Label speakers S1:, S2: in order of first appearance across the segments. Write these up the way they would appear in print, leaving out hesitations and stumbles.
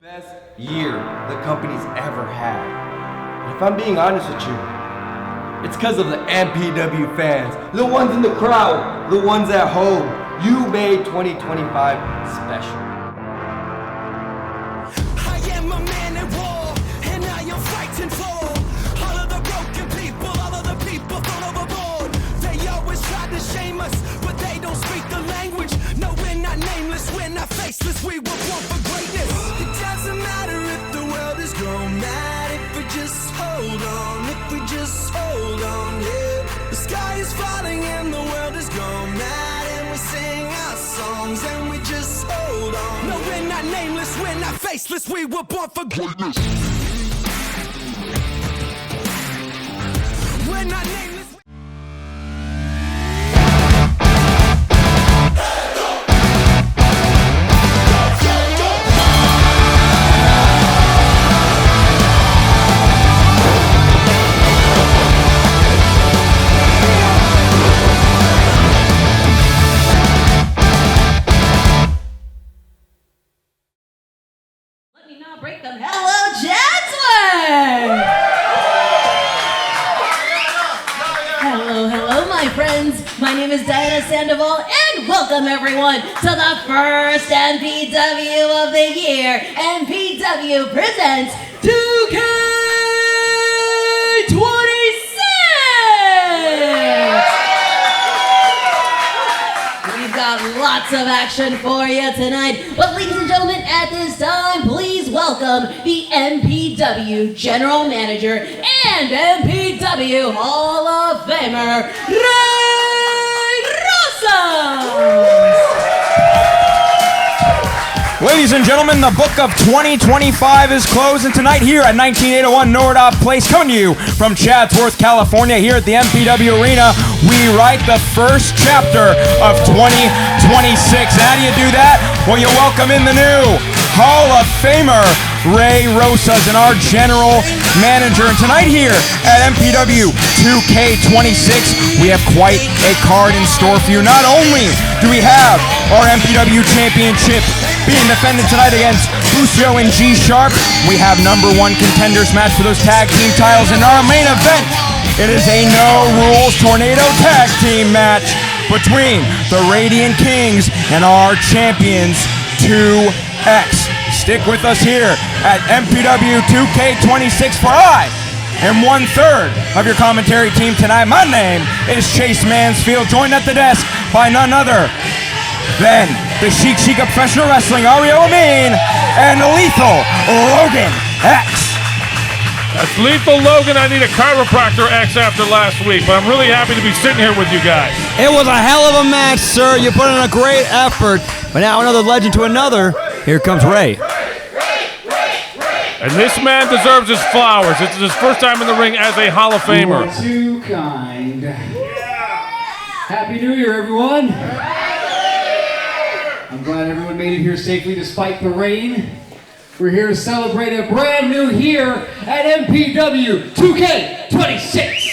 S1: Best year the company's ever had. And if I'm being honest with you, it's because of the MPW fans, the ones in the crowd, the ones at home. You made 2025 special.
S2: I am a man at war, and I am fighting for all of the broken people, all of the people thrown overboard. They always try to shame us, but they don't speak the language. No, we're not nameless, we're not faceless, we were born for greatness. It doesn't matter if the world is grown mad, if we just hold on, if we just hold on, yeah. The sky is falling and the world is gone mad, and we sing our songs and we just hold on. No, we're not nameless, we're not faceless, we were born for greatness. We're not nameless.
S3: Break them. Hello, Chatsworth! Hello, my friends. My name is Diana Sandoval, and welcome everyone to the first MPW of the year. MPW presents 2K26! We've got lots of action for you tonight, but ladies and gentlemen, at this time, please welcome the MPW General Manager and MPW Hall of Famer, Ray Rosas!
S4: Ladies and gentlemen, the book of 2025 is closed, and tonight here at 19801 Nordop Place, coming to you from Chatsworth, California, here at the MPW Arena, we write the first chapter of 2026. How do you do that? Well, you welcome in the new Hall of Famer, Ray Rosas, and our General Manager. And tonight here at MPW 2K26, we have quite a card in store for you. Not only do we have our MPW Championship being defended tonight against Lucio and G-Sharp, we have #1 contenders match for those tag team titles. In our main event, it is a no-rules tornado tag team match between the Radiant Kings and our champions, 2X. Stick with us here at MPW 2K26 for I am 1/3 of your commentary team tonight. My name is Chase Mansfield, joined at the desk by none other than the Chic of Professional Wrestling, Ario Amin, and Lethal Logan X.
S5: That's Lethal Logan. I need a chiropractor X after last week, but I'm really happy to be sitting here with you guys.
S6: It was a hell of a match, sir. You put in a great effort. But now another legend to another. Here comes Ray.
S5: And this man deserves his flowers. This is his first time in the ring as a Hall of Famer.
S7: You are too kind. Happy New Year, everyone. I'm glad everyone made it here safely despite the rain. We're here to celebrate a brand new year at MPW 2K26.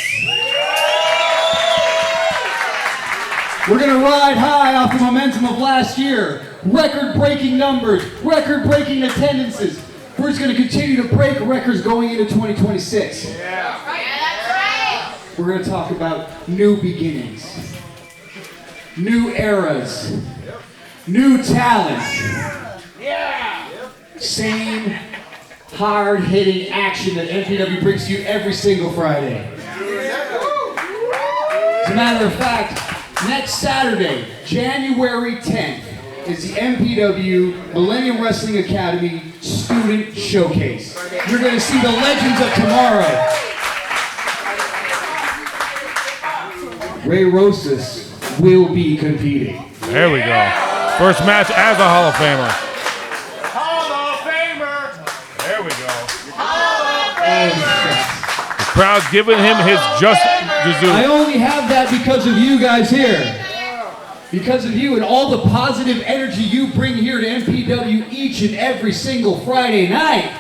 S7: We're going to ride high off the momentum of last year. Record-breaking numbers, record-breaking attendances. We're just going to continue to break records going into 2026.
S3: Yeah, that's right!
S7: We're going to talk about new beginnings, new eras, new talent. Same hard-hitting action that MPW brings to you every single Friday. As a matter of fact, next Saturday, January 10th, is the MPW Millennium Wrestling Academy Student Showcase. You're going to see the legends of tomorrow. Ray Rosas will be competing.
S5: There we go. First match as a Hall of Famer. The crowd's giving him his just due.
S7: I only have that because of you guys here. Because of you and all the positive energy you bring here to MPW each and every single Friday night.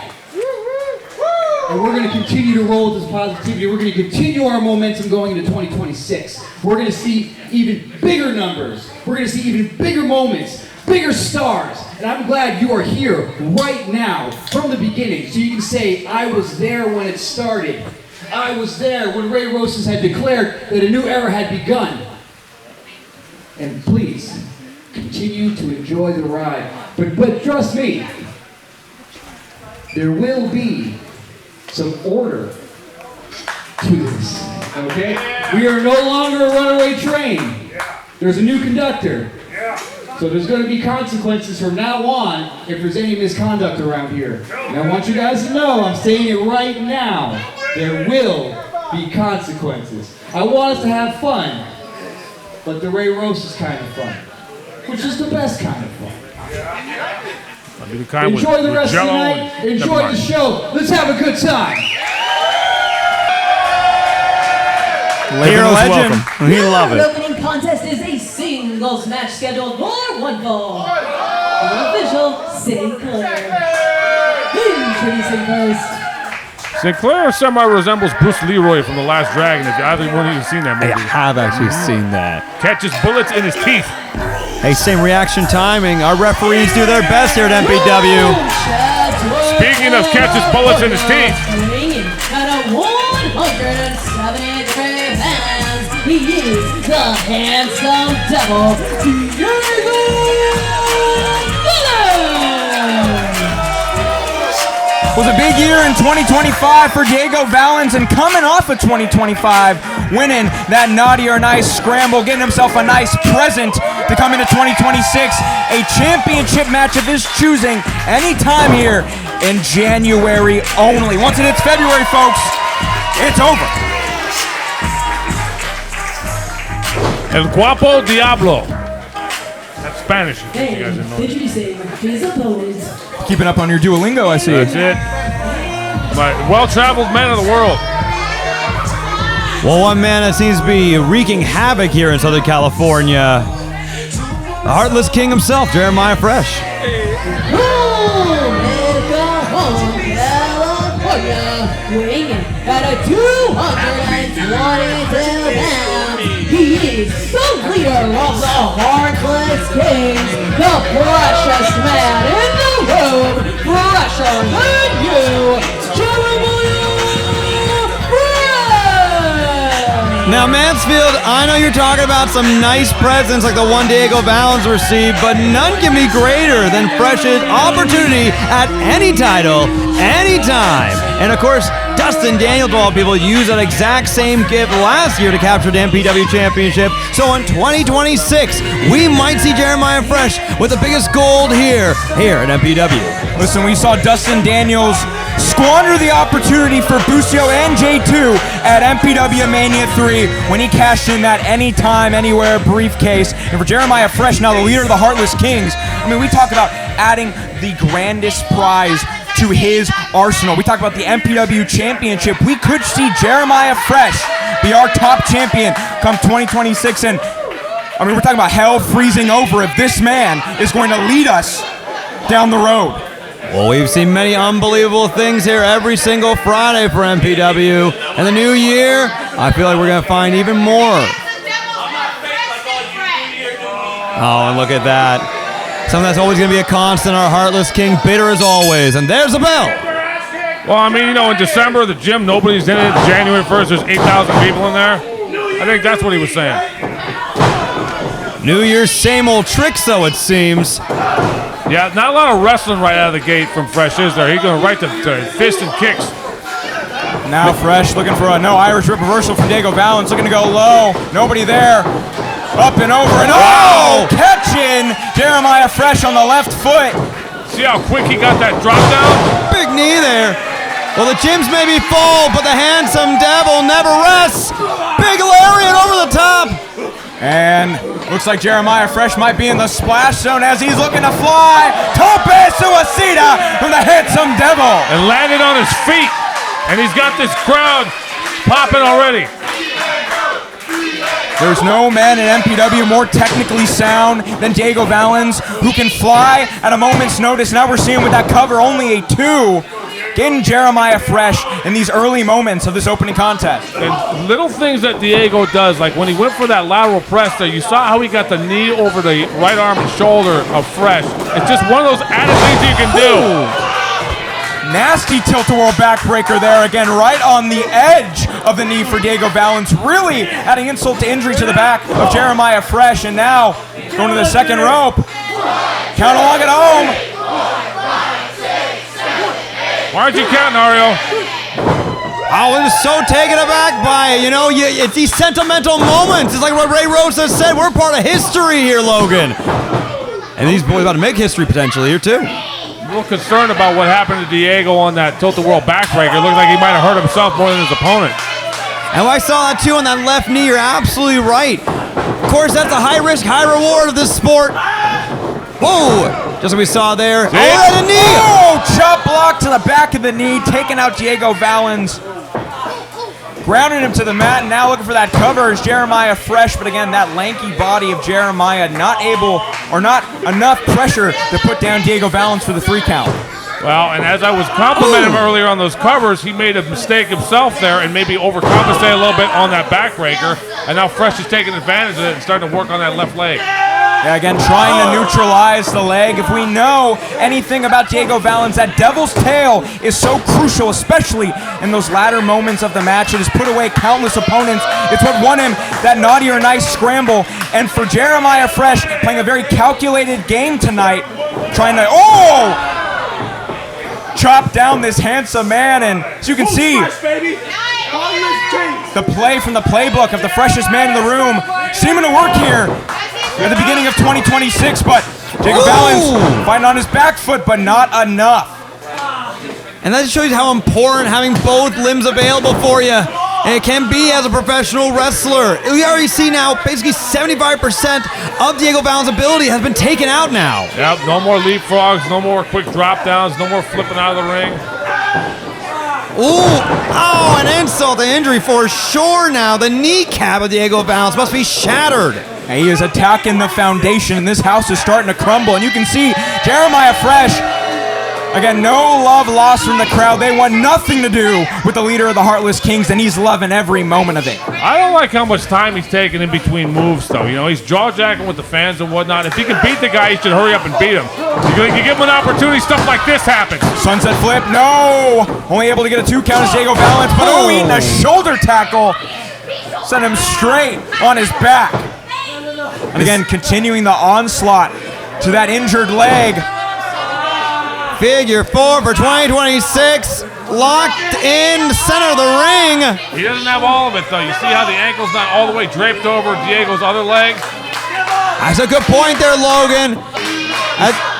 S7: And we're going to continue to roll with this positivity. We're going to continue our momentum going into 2026. We're going to see even bigger numbers. We're going to see even bigger moments. bigger stars. And I'm glad you are here right now from the beginning so you can say, I was there when it started. I was there when Ray Rosas had declared that a new era had begun. And please, continue to enjoy the ride. But trust me, there will be some order to this, okay? We are no longer a runaway train. There's a new conductor. So there's going to be consequences from now on if there's any misconduct around here. And I want you guys to know, I'm saying it right now, there will be consequences. I want us to have fun, but the Ray Rosas kind of fun, which is the best kind of fun. Enjoy the rest of the night, enjoy the show, let's have a good time.
S6: Hero legend. We love
S3: The
S6: it.
S3: opening contest is a singles match scheduled for one fall. The official Sinclair. Introducing first.
S5: Sinclair semi-resembles Bruce Leroy from The Last Dragon. If you haven't even seen that movie.
S6: I have actually seen that.
S5: Catches bullets in his teeth.
S6: Hey, same reaction timing. Our referees do their best here at MPW.
S5: Speaking of catches bullets in his teeth.
S3: At a 173 pounds, he is the handsome devil, Diego
S4: Was a big year in 2025 for Diego Valins, and coming off of 2025, winning that naughty or nice scramble, getting himself a nice present to come into 2026, a championship match of his choosing anytime here in January only. Once it hits February, folks, it's over.
S5: El Guapo Diablo. That's Spanish, if you guys didn't know.
S3: Introducing his opponent.
S4: Keeping up on your Duolingo, I see.
S5: That's it. My well-traveled man of the world.
S6: Well, one man that seems to be wreaking havoc here in Southern California. The Heartless King himself, Jeremiah Fresh.
S3: California, weighing at a 222 pounds. He is the leader of the Heartless Kings, the freshest man in the room, fresher than you, Jeremiah Fresh!
S6: Now, Mansfield, I know you're talking about some nice presents like the one Diego Valins received, but none can be greater than Fresh's opportunity at any title, anytime. And of course, Dustin Daniels, of all people, used that exact same gift last year to capture the MPW Championship. So in 2026, we might see Jeremiah Fresh with the biggest gold here at MPW.
S4: Listen, we saw Dustin Daniels squander the opportunity for Busio and J2 at MPW Mania 3 when he cashed in that anytime, anywhere briefcase. And for Jeremiah Fresh, now the leader of the Heartless Kings, I mean, we talk about adding the grandest prize to his arsenal. We talk about the MPW Championship. We could see Jeremiah Fresh be our top champion come 2026. And I mean, we're talking about hell freezing over if this man is going to lead us down the road.
S6: Well, we've seen many unbelievable things here every single Friday for MPW. And the new year, I feel like we're going to find even more. Oh, and look at that. Something that's always going to be a constant, our Heartless King, bitter as always. And there's a bell.
S5: Well, I mean, you know, in December, the gym, nobody's in it. January 1st, there's 8,000 people in there. I think that's what he was saying.
S6: New Year's same old tricks, though, it seems.
S5: Yeah, not a lot of wrestling right out of the gate from Fresh, is there? He's going right to fist and kicks.
S4: Now Fresh looking for a no Irish rip reversal from Diego Valins, looking to go low. Nobody there. Up and over and catching Jeremiah Fresh on the left foot.
S5: See how quick he got that drop down?
S6: Big knee there. Well, the gyms may be full, but the handsome devil never rests. Big lariat over the top.
S4: And looks like Jeremiah Fresh might be in the splash zone as he's looking to fly. Tope suicida from the handsome devil.
S5: And landed on his feet. And he's got this crowd popping already.
S4: There's no man in MPW more technically sound than Diego Valins, who can fly at a moment's notice. Now we're seeing with that cover only a 2. getting Jeremiah fresh in these early moments of this opening contest.
S5: And little things that Diego does, like when he went for that lateral press there, you saw how he got the knee over the right arm and shoulder of Fresh. It's just one of those added things you can do.
S4: Nasty tilt-a-whirl backbreaker there again, right on the edge of the knee for Diego Valins, really adding insult to injury to the back of Jeremiah Fresh, and now going to the second rope. Count along at home.
S5: Why aren't you counting, Ario?
S6: I was so taken aback by it. It's these sentimental moments. It's like what Ray Rhodes has said. We're part of history here, Logan. And these boys about to make history potentially here, too.
S5: A little concerned about what happened to Diego on that tilt-a-whirl backbreaker. It looked like he might have hurt himself more than his opponent.
S6: And I saw that too on that left knee. You're absolutely right. Of course, that's a high risk, high reward of this sport. Whoa! Just like we saw there.
S5: See?
S6: Oh, the knee!
S4: Oh, chop block to the back of the knee, taking out Diego Valins. Grounded him to the mat, and now looking for that cover is Jeremiah Fresh, but again, that lanky body of Jeremiah not able, or not enough pressure to put down Diego Valins for the 3 count.
S5: Well, and as I was complimenting him earlier on those covers, he made a mistake himself there and maybe overcompensated a little bit on that backbreaker, and now Fresh is taking advantage of it and starting to work on that left leg.
S4: Yeah, again, trying to neutralize the leg. If we know anything about Diego Valins, that devil's tail is so crucial, especially in those latter moments of the match. It has put away countless opponents. It's what won him that naughty or nice scramble. And for Jeremiah Fresh, playing a very calculated game tonight, trying to, chop down this handsome man. And as you can see, the play from the playbook of the freshest man in the room seeming to work here at the beginning of 2026, but Diego Valins fighting on his back foot, but not enough.
S6: And that just shows you how important having both limbs available for you. And it can be as a professional wrestler. We already see now basically 75% of Diego Valins' ability has been taken out now.
S5: Yep, no more leapfrogs, no more quick drop downs, no more flipping out of the ring.
S6: An insult to injury for sure now. The kneecap of Diego Valins must be shattered.
S4: And he is attacking the foundation, and this house is starting to crumble. And you can see Jeremiah Fresh, again, no love lost from the crowd. They want nothing to do with the leader of the Heartless Kings, and he's loving every moment of it.
S5: I don't like how much time he's taking in between moves, though. He's jaw-jacking with the fans and whatnot. If he can beat the guy, he should hurry up and beat him. You give him an opportunity, stuff like this happens.
S4: Sunset flip, no! Only able to get a 2 count as Diego Valins, but eating a shoulder tackle. Sent him straight on his back. And again, continuing the onslaught to that injured leg.
S6: Figure 4 for 2026. Locked in the center of the ring.
S5: He doesn't have all of it, though. You see how the ankle's not all the way draped over Diego's other leg?
S6: That's a good point there, Logan.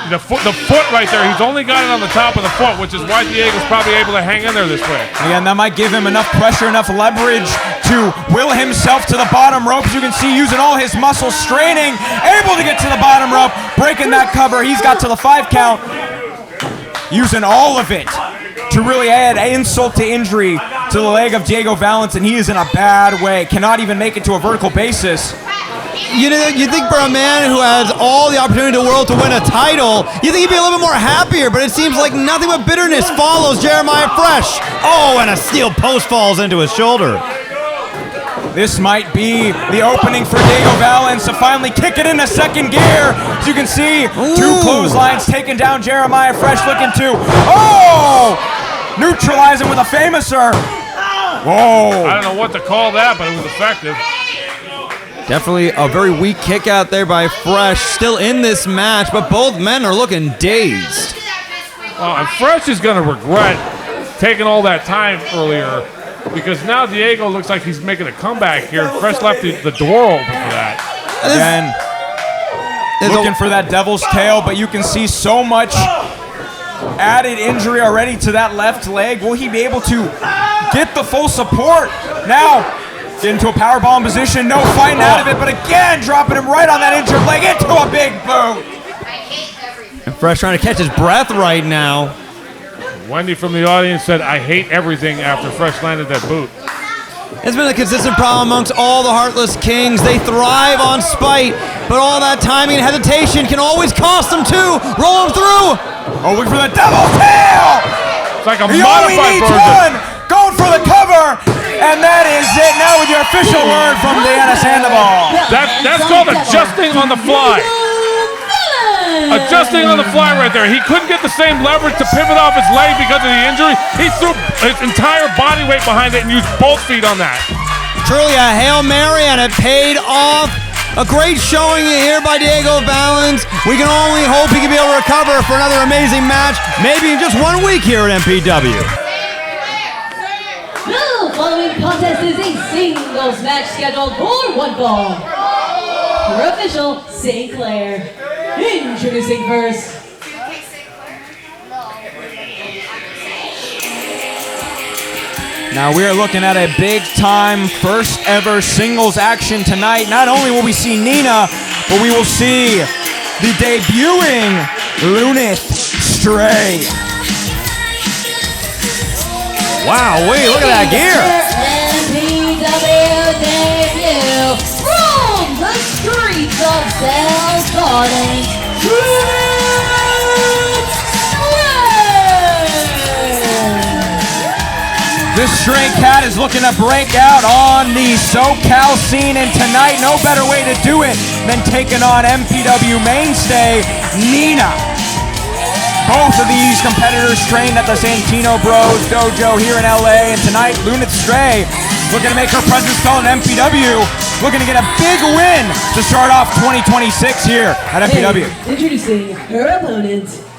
S5: The foot right there, he's only got it on the top of the foot, which is why Diego's probably able to hang in there this way.
S4: Again, that might give him enough pressure, enough leverage to will himself to the bottom rope. As you can see, using all his muscles, straining, able to get to the bottom rope, breaking that cover. He's got to the 5 count, using all of it to really add insult to injury to the leg of Diego Valins, and he is in a bad way. Cannot even make it to a vertical basis.
S6: You think for a man who has all the opportunity in the world to win a title, you think he'd be a little bit more happier, but it seems like nothing but bitterness follows Jeremiah Fresh. And a steel post falls into his shoulder.
S4: This might be the opening for Diego Valins to finally kick it into second gear. As you can see, 2 clotheslines taking down Jeremiah Fresh, looking to, neutralize him with a famouser. Whoa.
S5: I don't know what to call that, but it was effective.
S6: Definitely a very weak kick out there by Fresh. Still in this match, but both men are looking dazed.
S5: And Fresh is going to regret taking all that time earlier, because now Diego looks like he's making a comeback here. Fresh left the door open for that.
S4: Again, looking for that devil's tail, but you can see so much added injury already to that left leg. Will he be able to get the full support? Now, get into a powerbomb position, no fighting out of it, but again, dropping him right on that injured leg into a big boot.
S6: And Fresh trying to catch his breath right now.
S5: Wendy from the audience said, "I hate everything," after Fresh landed that boot.
S6: It's been a consistent problem amongst all the Heartless Kings. They thrive on spite, but all that timing and hesitation can always cost them too. Roll them through.
S4: Look for the devil's tail.
S5: like a
S4: He only
S5: modified
S4: needs
S5: version.
S4: one. Going for the cover. And that is it. Now with your official word from Diana Sandoval.
S5: That's called adjusting on the fly. Adjusting on the fly right there. He couldn't get the same leverage to pivot off his leg because of the injury. He threw his entire body weight behind it and used both feet on that.
S6: Truly a Hail Mary, and it paid off. A great showing here by Diego Valins. We can only hope he can be able to recover for another amazing match, maybe in just 1 week here at MPW.
S3: The following contest is a singles match scheduled for one fall. Your official St. Clair. Introducing first.
S4: Now we are looking at a big-time, first-ever singles action tonight. Not only will we see Nina, but we will see the debuting Lunith Stray.
S6: Wow, wait, look at that gear.
S3: MPW debut from the streets of Bell Gardens.
S4: This Stray Cat is looking to break out on the SoCal scene, and tonight, no better way to do it than taking on MPW mainstay, Nina. Both of these competitors trained at the Santino Bros dojo here in LA, and tonight, Lunith Stray looking to make her presence felt in MPW, looking to get a big win to start off 2026 here at MPW.
S3: And introducing her opponent.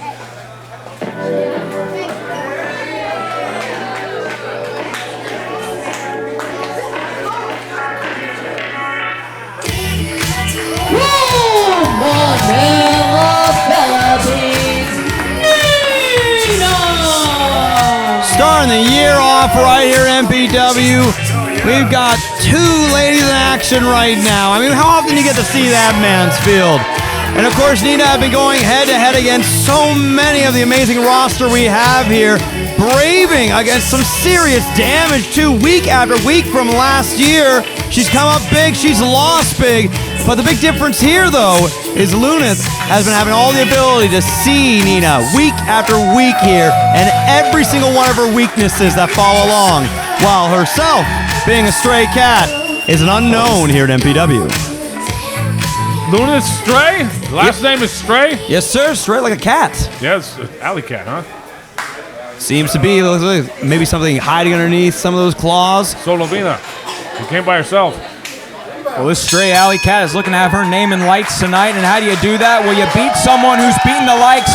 S6: Starting the year off right here at MPW. We've got two ladies in action right now. I mean, how often do you get to see that, Mansfield? And of course, Nina has been going head-to-head against so many of the amazing roster we have here, braving against some serious damage too, week after week from last year. She's come up big, she's lost big, but the big difference here, though, is Lunith has been having all the ability to see Nina week after week here, and every single one of her weaknesses that follow along, while herself, being a stray cat, is an unknown here at MPW.
S5: Lunith Stray? Last name is Stray?
S6: Yes, sir. Straight like a cat.
S5: Yes, alley cat, huh?
S6: Seems to be maybe something hiding underneath some of those claws.
S5: Solovina. She came by herself.
S4: Well, this Stray Alley Cat is looking to have her name in lights tonight, and how do you do that? Well, you beat someone who's beaten the likes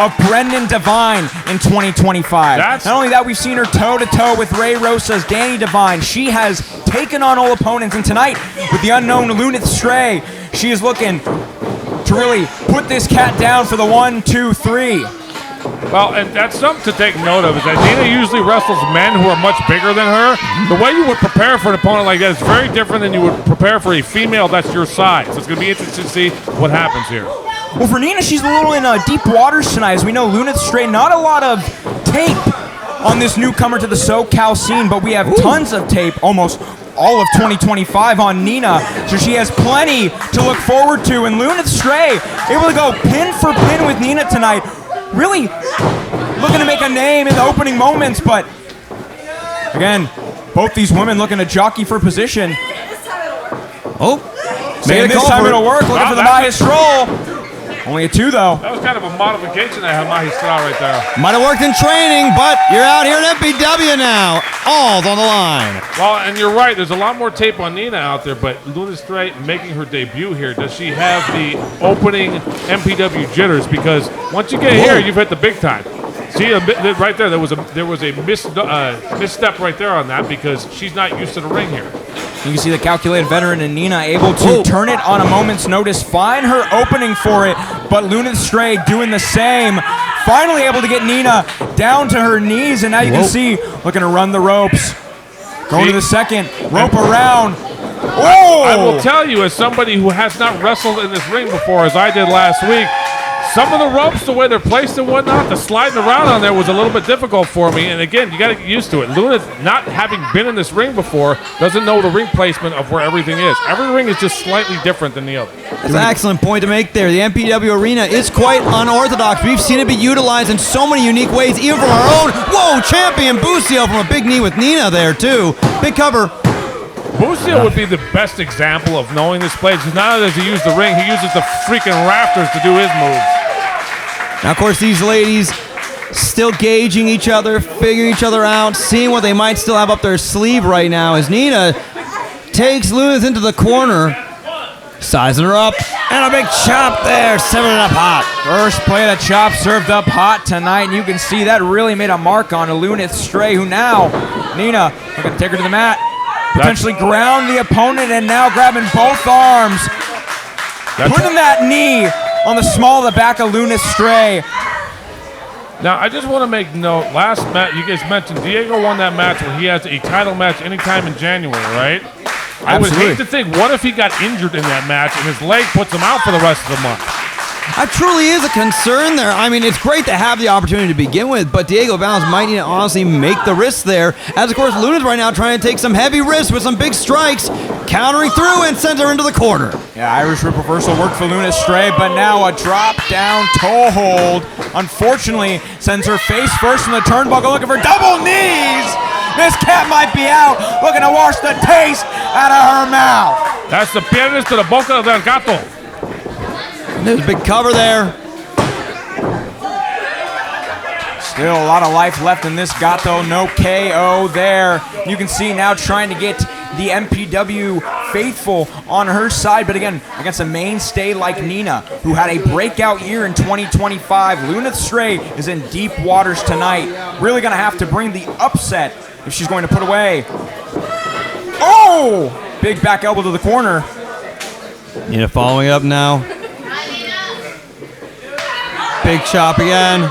S4: of Brendan Devine in 2025. Not only that, we've seen her toe-to-toe with Ray Rosa's Danny Devine. She has taken on all opponents, and tonight, with the unknown Lunith Stray, she is looking to really put this cat down for the 1, 2, 3.
S5: Well, and that's something to take note of, is that Nina usually wrestles men who are much bigger than her. The way you would prepare for an opponent like that is very different than you would prepare for a female that's your size. So it's going to be interesting to see what happens here.
S4: Well, for Nina, she's a little in deep waters tonight. As we know, Lunith Stray, not a lot of tape on this newcomer to the SoCal scene, but we have tons of tape, almost all of 2025 on Nina, so she has plenty to look forward to. And Lunith Stray able to go pin for pin with Nina tonight, really looking to make a name in the opening moments, but again, both these women looking to jockey for position. Oh, saying this time it'll work. Looking for the Mazize stroll. Only a 2, though.
S5: That was kind of a modification that Mazize threw out right there.
S6: Might have worked in training, but you're out here at MPW now. All's on the line.
S5: Well, and you're right. There's a lot more tape on Nina out there, but Lunith Stray making her debut here. Does she have the opening MPW jitters? Because once you get here, you've hit the big time. See, right there, there was a misstep right there on that because she's not used to the ring here.
S4: You can see the calculated veteran and Nina able to turn it on a moment's notice, find her opening for it, but Lunith Stray doing the same. Finally able to get Nina down to her knees, and now you can see looking to run the ropes. Going to the second, rope around. Oh!
S5: I will tell you, as somebody who has not wrestled in this ring before, as I did last week, Some of the ropes, the way they're placed and whatnot, the sliding around on there was a little bit difficult for me. And again, you got to get used to it. Luna, not having been in this ring before, doesn't know the ring placement of where everything is. Every ring is just slightly different than the other.
S6: That's an excellent point to make there. The MPW arena is quite unorthodox. We've seen it be utilized in so many unique ways, even from our own, champion Busio from a big knee with Nina there, too. Big cover.
S5: Busio would be the best example of knowing this place. Because not only does he use the ring, he uses the freaking rafters to do his moves.
S6: Now, of course, these ladies still gauging each other, figuring each other out, seeing what they might still have up their sleeve right now as Nina takes Lunas into the corner, sizing her up, and a big chop there, serving it up hot.
S4: First play of the chop served up hot tonight, and you can see that really made a mark on Lunith Stray, who now, Nina, looking to take her to the mat, potentially ground the opponent, and now grabbing both arms, putting that knee on the small of the back of Lunith Stray.
S5: Now, I just want to make note, last match, you guys mentioned Diego won that match where he has a title match anytime in January, right? I would hate to think, what if he got injured in that match and his leg puts him out for the rest of the month?
S6: That truly is a concern there. I mean, it's great to have the opportunity to begin with, but Diego Valins might need to honestly make the risk there. As, of course, Luna's right now trying to take some heavy risks with some big strikes, countering through and sends her into the corner.
S4: Yeah, Irish Whip reversal worked for Lunith Stray, but now a drop-down toe hold, unfortunately, sends her face first from the turnbuckle, looking for double knees. This cat might be out, looking to wash the taste out of her mouth.
S5: That's the piernas to the boca del gato.
S6: There's a big cover there.
S4: Still a lot of life left in this gato, no KO there. You can see now trying to get the MPW faithful on her side, but again, against a mainstay like Nina, who had a breakout year in 2025. Lunith Stray is in deep waters tonight. Really gonna have to bring the upset if she's going to put away. Oh! Big back elbow to the corner.
S6: Nina following up now. Big chop again.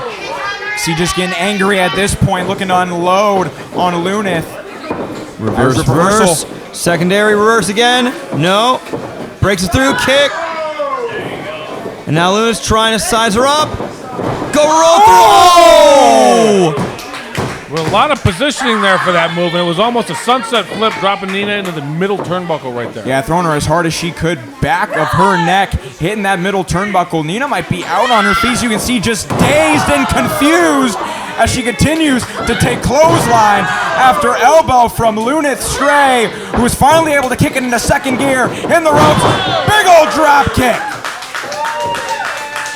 S4: See, just getting angry at this point, looking to unload on Lunith.
S6: Reverse. Secondary reverse again. No. Breaks it through. Kick. And now Lunith's trying to size her up. Go roll through. Oh!
S5: With a lot of positioning there for that move, and it was almost a sunset flip, dropping Nina into the middle turnbuckle right there.
S4: Yeah, throwing her as hard as she could, back of her neck, hitting that middle turnbuckle. Nina might be out on her feet. You can see just dazed and confused as she continues to take clothesline after elbow from Lunith Stray, who was finally able to kick it into second gear in the ropes. Big old drop kick.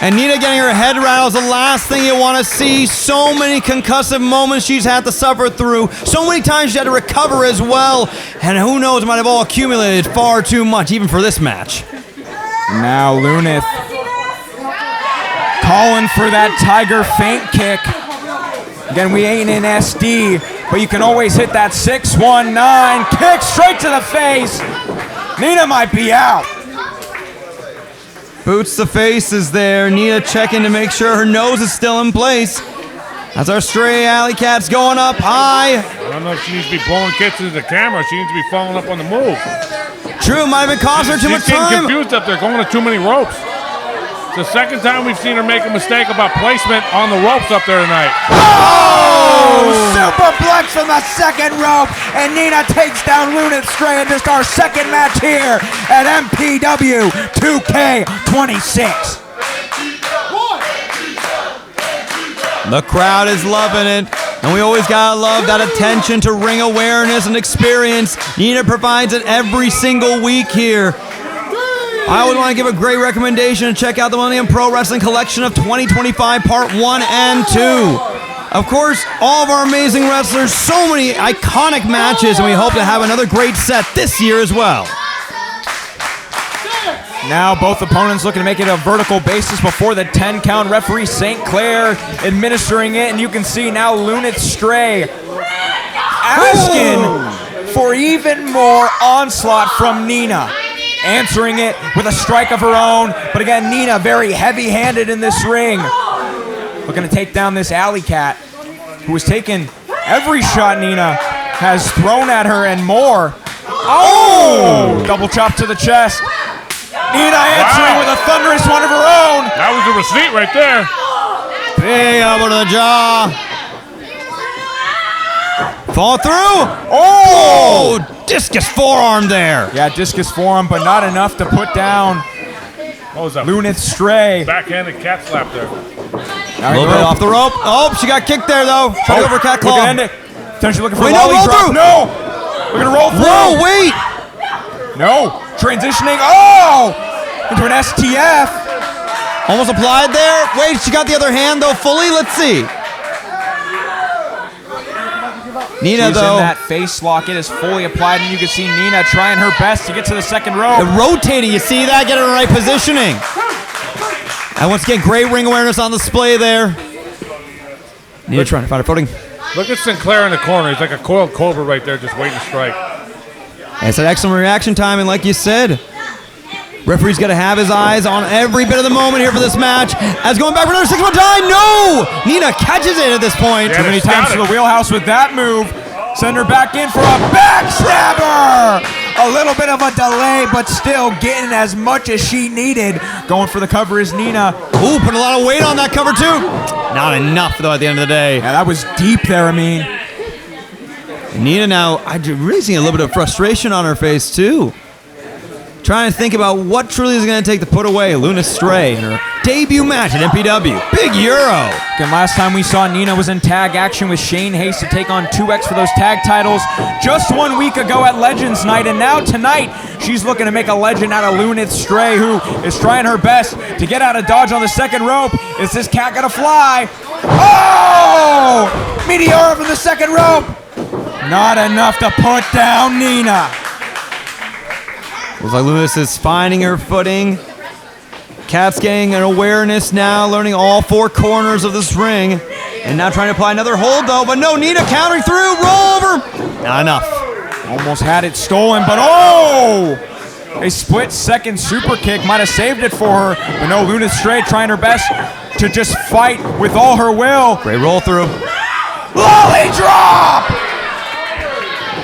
S6: And Nina getting her head rattled is the last thing you want to see. So many concussive moments she's had to suffer through. So many times she had to recover as well. And who knows, might have all accumulated far too much, even for this match.
S4: Now Lunith calling for that tiger feint kick. Again, we ain't in SD, but you can always hit that 619 kick straight to the face. Nina might be out.
S6: Boots the face is there. Nina checking to make sure her nose is still in place. As our stray alley cat's going up high.
S5: I don't know if she needs to be blowing kicks into the camera. She needs to be following up on the move.
S6: True, might have been costing her too much
S5: She's getting
S6: time.
S5: confused up there, going to too many ropes. It's the second time we've seen her make a mistake about placement on the ropes up there tonight.
S4: Oh! Superplex from the second rope, and Nina takes down Lunith Stray in just our second match here at MPW 2K26.
S6: The crowd is loving it, and we always gotta love that attention to ring awareness and experience. Nina provides it every single week here. I would want to give a great recommendation and check out the Millennium Pro Wrestling Collection of 2025 Part 1 and 2. Of course, all of our amazing wrestlers, so many iconic matches, and we hope to have another great set this year as well.
S4: Now both opponents looking to make it a vertical basis before the 10 count. Referee St. Clair administering it, and you can see now Lunith Stray asking for even more onslaught from Nina. Answering it with a strike of her own, but again, Nina very heavy-handed in this ring. Looking to take down this alley cat, who has taken every shot Nina has thrown at her and more. Oh! Double chop to the chest. Nina answering with a thunderous one of her own.
S5: That was the receipt right there.
S6: Big elbow to the jaw. Fall through. Oh, discus forearm there.
S4: Yeah, discus forearm, but not enough to put down
S5: What was that?
S4: Lunith Stray.
S5: Backhanded cat slap there.
S6: A little bit off the rope. Oh, she got kicked there though. Try to go for a cat claw.
S4: Look at end it. Potentially looking for
S6: Wait,
S4: a
S6: no,
S4: lolly
S6: roll
S4: drop.
S6: through.
S4: No. We're gonna roll through.
S6: Whoa, wait.
S4: No. Transitioning. Oh! Into an STF.
S6: Almost applied there. Wait, she got the other hand though fully. Let's see. Nina
S4: She's
S6: though.
S4: in that face lock. It is fully applied, and you can see Nina trying her best to get to the second row.
S6: Rotating, you see that? Get her in the right positioning. And once again, great ring awareness on display there. Nina trying to find her footing.
S5: Look at Sinclair in the corner. He's like a coiled cobra right there, just waiting to strike.
S6: And it's an excellent reaction time, and like you said, referee's got to have his eyes on every bit of the moment here for this match. As going back for another 6-1 tie. No! Nina catches it at this point.
S5: Yeah,
S4: Too many
S5: got
S4: times to
S5: it.
S4: the wheelhouse with that move. Send her back in for a backstabber. A little bit of a delay, but still getting as much as she needed. Going for the cover is Nina.
S6: Ooh, put a lot of weight on that cover too. Not enough though at the end of the day.
S4: Yeah, that was deep there, I mean.
S6: Nina now, I'm really seeing a little bit of frustration on her face too. Trying to think about what truly is going to take to put away Luna Stray in her debut match at MPW. Big Euro.
S4: Again, last time we saw Nina was in tag action with Shane Hayes to take on 2X for those tag titles just 1 week ago at Legends Night, and now tonight she's looking to make a legend out of Lunith Stray, who is trying her best to get out of dodge on the second rope. Is this cat gonna fly? Oh! Meteora from the second rope. Not enough to put down Nina.
S6: Looks like Lewis is finding her footing. Kat's getting an awareness now, learning all four corners of this ring. And now trying to apply another hold though, but no, Nina countering through, roll over. Not enough.
S4: Almost had it stolen, but oh! A split second super kick might have saved it for her, but no, Lunith Stray trying her best to just fight with all her will.
S6: Great roll through.
S4: Lolly drop!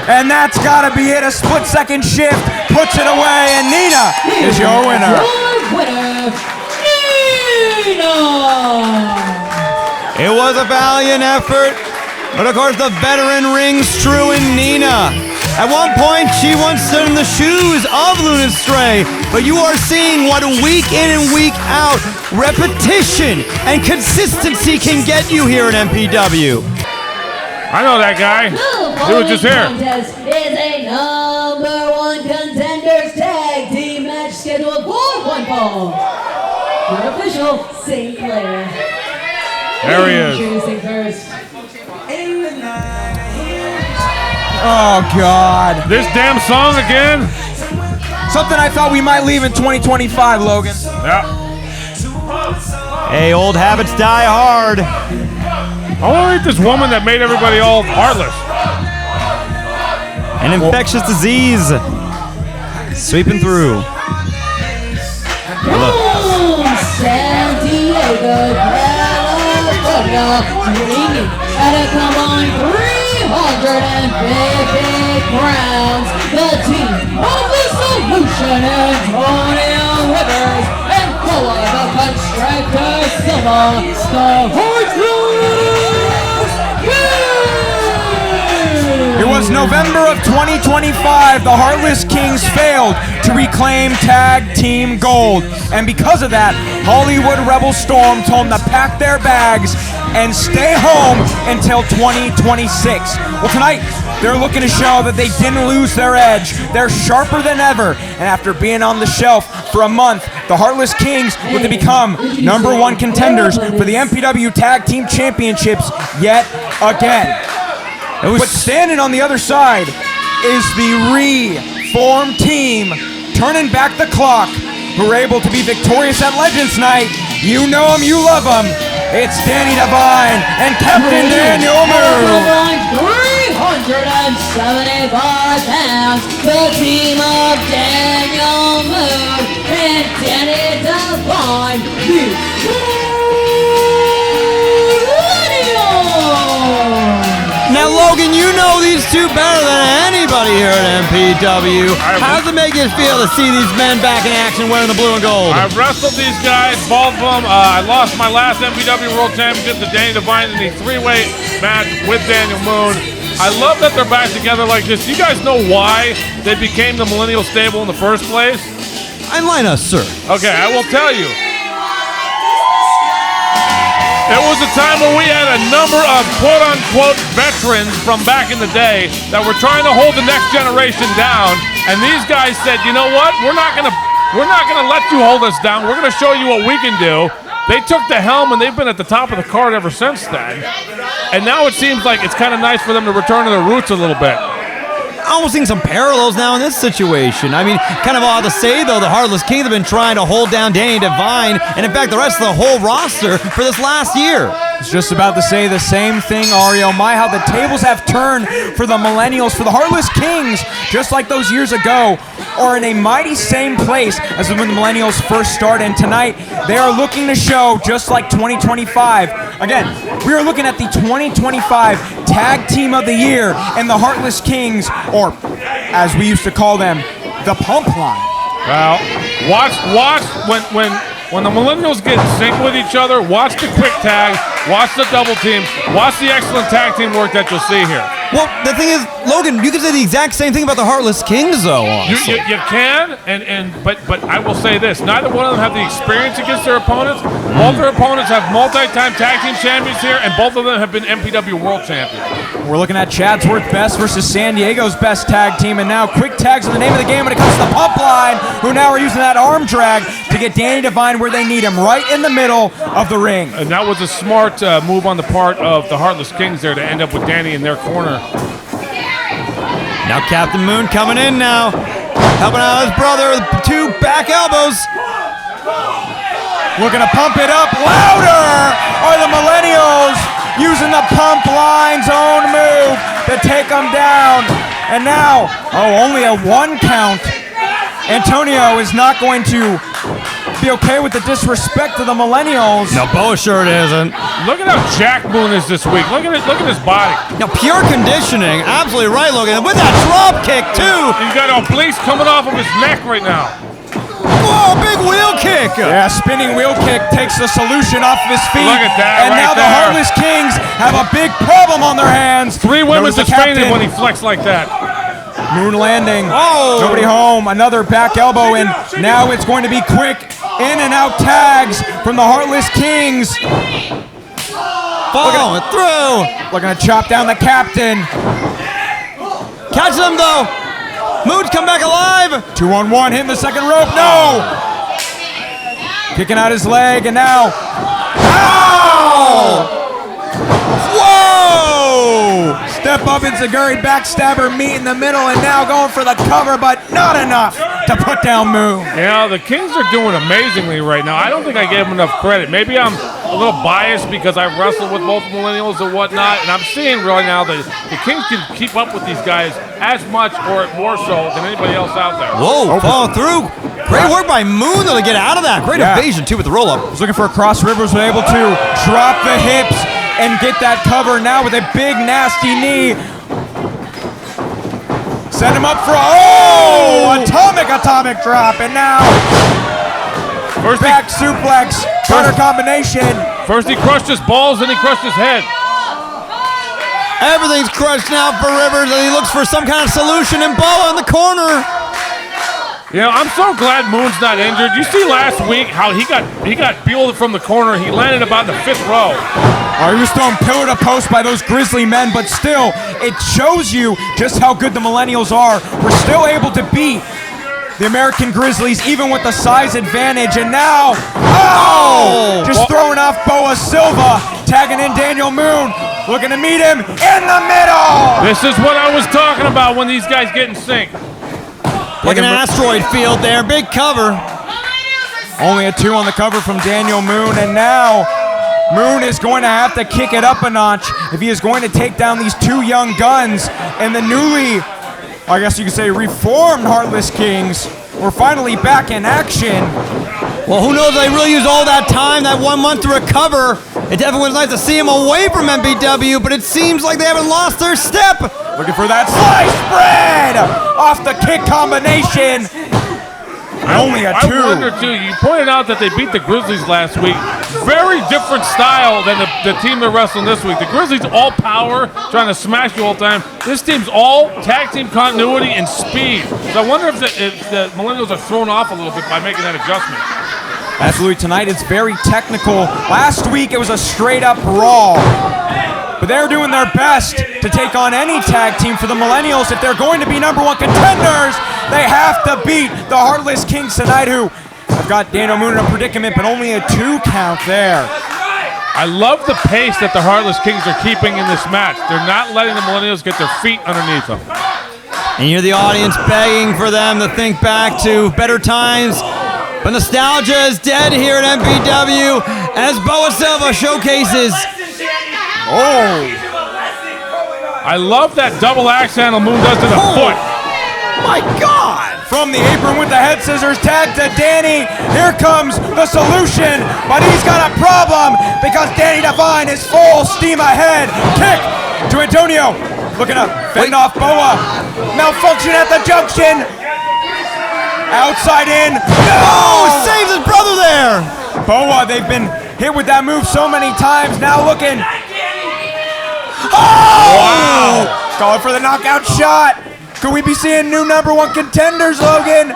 S4: And that's gotta be it, a split second shift, puts it away, and Nina is your winner.
S3: Your winner, Nina!
S6: It was a valiant effort, but of course the veteran rings true in Nina. At one point, she once stood in the shoes of Lunith Stray, but you are seeing what week in and week out repetition and consistency can get you here at MPW.
S5: I know that guy. He was just here.
S3: Contest is a #1 contenders tag team match scheduled for one fall. Your official Sinclair.
S5: There he is.
S3: Introducing first.
S4: Oh, God.
S5: This damn song again?
S4: Something I thought we might leave in 2025, Logan.
S5: Yeah.
S6: Hey, old habits die hard.
S5: I want to meet this woman that made everybody all heartless.
S6: An infectious disease sweeping through.
S3: From San Diego, California, ringing at a combined 350 crowns, the team of the Solution, Antonio Rivers, and Koa the Constructor Silva, the Heartless.
S4: It was November of 2025. The Heartless Kings failed to reclaim tag team gold. And because of that, Hollywood Rebel Storm told them to pack their bags and stay home until 2026. Well, tonight, they're looking to show that they didn't lose their edge. They're sharper than ever. And after being on the shelf for a month, the Heartless Kings look to become #1 contenders for the MPW Tag Team Championships yet again. But standing on the other side is the reformed team, turning back the clock, who were able to be victorious at Legends Night. You know them, you love them. It's Danny Devine and Captain Daniel Moore.
S3: 375 pounds, the team of Daniel Moore and Danny Devine, the Millennials.
S6: Now, Logan, you know these two better than anybody here at MPW. How does it make you feel to see these men back in action wearing the blue and gold?
S5: I've wrestled these guys, both of them. I lost my last MPW World Championship to Danny Devine in the three-way match with Daniel Moon. I love that they're back together like this. Do you guys know why they became the Millennial stable in the first place?
S6: Enlighten us, sir.
S5: Okay, I will tell you. It was a time when we had a number of quote-unquote veterans from back in the day that were trying to hold the next generation down, and these guys said, you know what? We're not gonna let you hold us down. We're gonna show you what we can do. They took the helm, and they've been at the top of the card ever since then. And now it seems like it's kind of nice for them to return to their roots a little bit.
S6: Almost seeing some parallels now in this situation. I mean, kind of odd to say, though, the Heartless Kings have been trying to hold down Danny Devine, and in fact, the rest of the whole roster for this last year.
S4: I was just about to say the same thing, Ario. My, how the tables have turned for the Millennials, for the Heartless Kings, just like those years ago, are in a mighty same place as when the Millennials first started. And tonight, they are looking to show, just like 2025. Again, we are looking at the 2025 Tag Team of the Year, and the Heartless Kings, or as we used to call them, the Pump Line.
S5: Well, watch when the Millennials get in sync with each other, watch the quick tag, watch the double teams, watch the excellent tag team work that you'll see here.
S6: Well, the thing is, Logan, you can say the exact same thing about the Heartless Kings, though.
S5: You can, but I will say this: neither one of them have the experience against their opponents. Both their opponents have multi-time tag team champions here, and both of them have been MPW World Champions.
S4: We're looking at Chadsworth Best versus San Diego's Best tag team, and now quick tags are the name of the game when it comes to the Pump Line, who now are using that arm drag to get Danny Devine where they need him, right in the middle of the ring.
S5: And that was a smart move on the part of the Heartless Kings there to end up with Danny in their corner.
S6: Now Captain Moon coming in now, helping out his brother with two back elbows.
S4: Looking to pump it up louder are the Millennials using the Pump Line's own move to take them down. And now, only a 1 count. Antonio is not going to be okay with the disrespect to the Millennials.
S6: No, Bo sure it isn't.
S5: Look at how Jack Moon is this week. Look at his body.
S6: Now, pure conditioning. Absolutely right, Logan. With that drop kick, too.
S5: He's got a fleece coming off of his neck right now.
S6: Whoa, big wheel kick.
S4: Yeah, spinning wheel kick takes the solution off of his feet.
S5: Look at that
S4: and
S5: right
S4: now the
S5: there.
S4: Heartless Kings have a big problem on their hands.
S5: 3 women
S4: Notice the
S5: suspended
S4: captain.
S5: when he flexed like that.
S4: Moon landing.
S6: Oh.
S4: Nobody home. Another back elbow, and now it's going to be quick in and out tags from the Heartless Kings.
S6: Following through.
S4: Looking to chop down the captain.
S6: Catch them, though. Moon's come back alive.
S4: 2-on-1, hitting the second rope. No! Kicking out his leg, and now. Ow! Whoa! Step up Enziguri, backstabber, meet in the middle, and now going for the cover, but not enough to put down Moon.
S5: Yeah, the Kings are doing amazingly right now. I don't think I gave them enough credit. Maybe I'm a little biased because I've wrestled with both Millennials and whatnot, and I'm seeing right now that the Kings can keep up with these guys as much or more so than anybody else out there.
S6: Whoa, follow through. Great work by Moon, though, to get out of that. Great evasion, too, with the roll-up.
S4: Was looking for a cross rivers, was able to drop the hips and get that cover now with a big, nasty knee. Set him up for atomic drop, and now
S5: First
S4: back suplex, counter combination.
S5: First he crushed his balls, then he crushed his head.
S6: Everything's crushed now for Rivers, and he looks for some kind of solution, and Bo in the corner.
S5: You know, I'm so glad Moon's not injured. You see last week how he got peeled from the corner. He landed about the 5th row.
S4: He was thrown pillar to post by those Grizzly men, but still, it shows you just how good the Millennials are. We're still able to beat the American Grizzlies, even with the size advantage. And now, just throwing off Boa Silva, tagging in Daniel Moon, looking to meet him in the middle.
S5: This is what I was talking about when these guys get in sync.
S6: Like an asteroid field there, big cover.
S4: Only a 2 on the cover from Daniel Moon, and now Moon is going to have to kick it up a notch if he is going to take down these 2 young guns and the newly, I guess you could say, reformed Heartless Kings. We're finally back in action.
S6: Well, who knows? They really used all that time, that 1 month to recover It definitely was nice to see them away from MPW, but it seems like they haven't lost their step.
S4: Looking for that slice spread off the kick combination. Only a 2.
S5: I wonder, too, you pointed out that they beat the Grizzlies last week. Very different style than the team they're wrestling this week. The Grizzlies all power, trying to smash you all the time. This team's all tag team continuity and speed. So I wonder if the Millennials are thrown off a little bit by making that adjustment.
S4: Absolutely, tonight it's very technical. Last week it was a straight-up brawl. But they're doing their best to take on any tag team for the Millennials. If they're going to be #1 contenders, they have to beat the Heartless Kings tonight, who have got Daniel Moon in a predicament, but only a 2 count there.
S5: I love the pace that the Heartless Kings are keeping in this match. They're not letting the Millennials get their feet underneath them.
S6: And you're the audience begging for them to think back to better times. But nostalgia is dead here at MPW as Boa Silva showcases.
S4: Oh!
S5: I love that double axe handle Moon does to the foot.
S4: My God! From the apron with the head scissors, tag to Danny. Here comes the solution, but he's got a problem because Danny Devine is full steam ahead. Kick to Antonio. Looking to fend off Boa. Malfunction at the junction. Outside in.
S6: Oh, saves his brother there.
S4: Boa, they've been hit with that move so many times. Now looking. Oh!
S5: Wow.
S4: Going for the knockout shot. Could we be seeing new #1 contenders, Logan?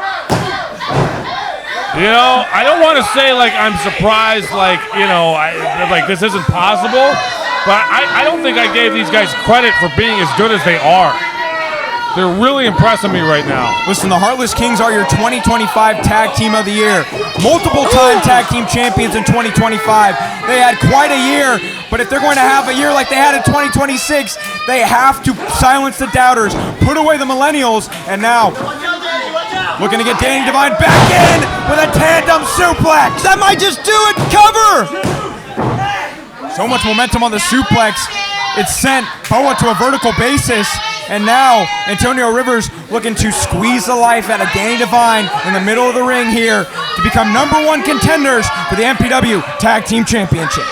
S5: You know, I don't want to say like I'm surprised, like, you know, like this isn't possible, but I don't think I gave these guys credit for being as good as they are. They're really impressing me right now.
S4: Listen, the Heartless Kings are your 2025 Tag Team of the Year. Multiple-time Tag Team Champions in 2025. They had quite a year, but if they're going to have a year like they had in 2026, they have to silence the doubters, put away the Millennials, and now looking to get Danny Devine back in with a tandem suplex.
S6: That might just do it. Cover.
S4: So much momentum on the suplex. It sent Boa to a vertical basis. And now, Antonio Rivers looking to squeeze the life out of Danny Devine in the middle of the ring here to become #1 contenders for the MPW Tag Team Championship.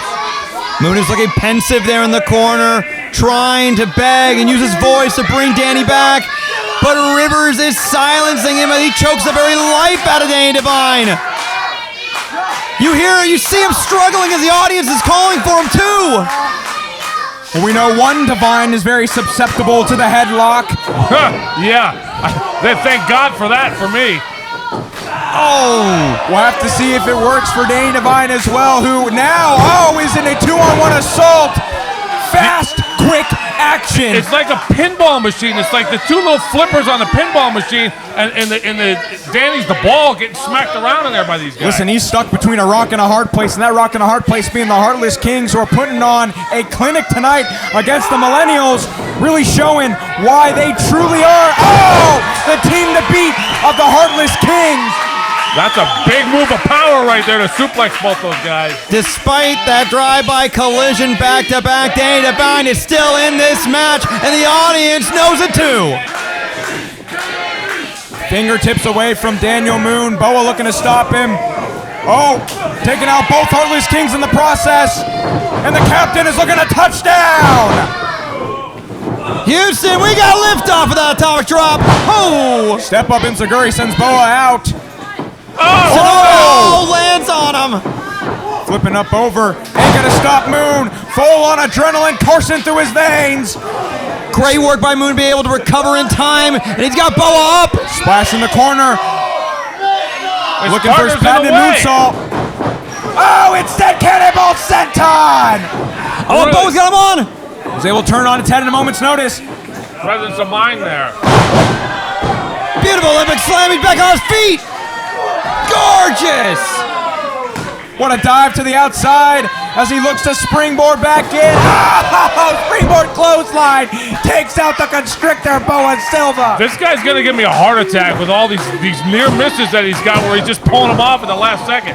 S6: Moon is looking pensive there in the corner, trying to beg and use his voice to bring Danny back. But Rivers is silencing him and he chokes the very life out of Danny Devine. You see him struggling as the audience is calling for him too.
S4: Well, we know one Devine is very susceptible to the headlock.
S5: Yeah, thank God for that for me.
S4: Oh, we'll have to see if it works for Danny Devine as well, who now, is in a 2-on-1 assault. Fast, quick action.
S5: It's like a pinball machine. It's like the two little flippers on the pinball machine, and Danny's the ball getting smacked around in there by these guys.
S4: Listen, he's stuck between a rock and a hard place, and that rock and a hard place being the Heartless Kings, who are putting on a clinic tonight against the Millennials, really showing why they truly are, the team to beat of the Heartless Kings.
S5: That's a big move of power right there to suplex both those guys.
S6: Despite that drive-by collision back-to-back, Danny Devine is still in this match, and the audience knows it too.
S4: Fingertips away from Daniel Moon. Boa looking to stop him. Taking out both Heartless Kings in the process. And the captain is looking at a touchdown.
S6: Houston, we got liftoff with that atomic drop.
S4: Step up Enziguri sends Boa out.
S6: Lands on him.
S4: Flipping up over. Ain't gonna stop Moon. Full on adrenaline coursing through his veins.
S6: Great work by Moon, being able to recover in time, and he's got Boa up.
S4: Splash in the corner. Looking for his patented moonsault. It's that cannonball senton.
S6: Boa's got him on.
S4: Was able to turn on its head in a moment's notice.
S5: Presence of mind there.
S6: Beautiful Olympic slam. He's back on his feet. Gorgeous!
S4: What a dive to the outside as he looks to springboard back in. Springboard clothesline takes out the constrictor, Boa Silva.
S5: This guy's gonna give me a heart attack with all these near misses that he's got where he's just pulling them off at the last second.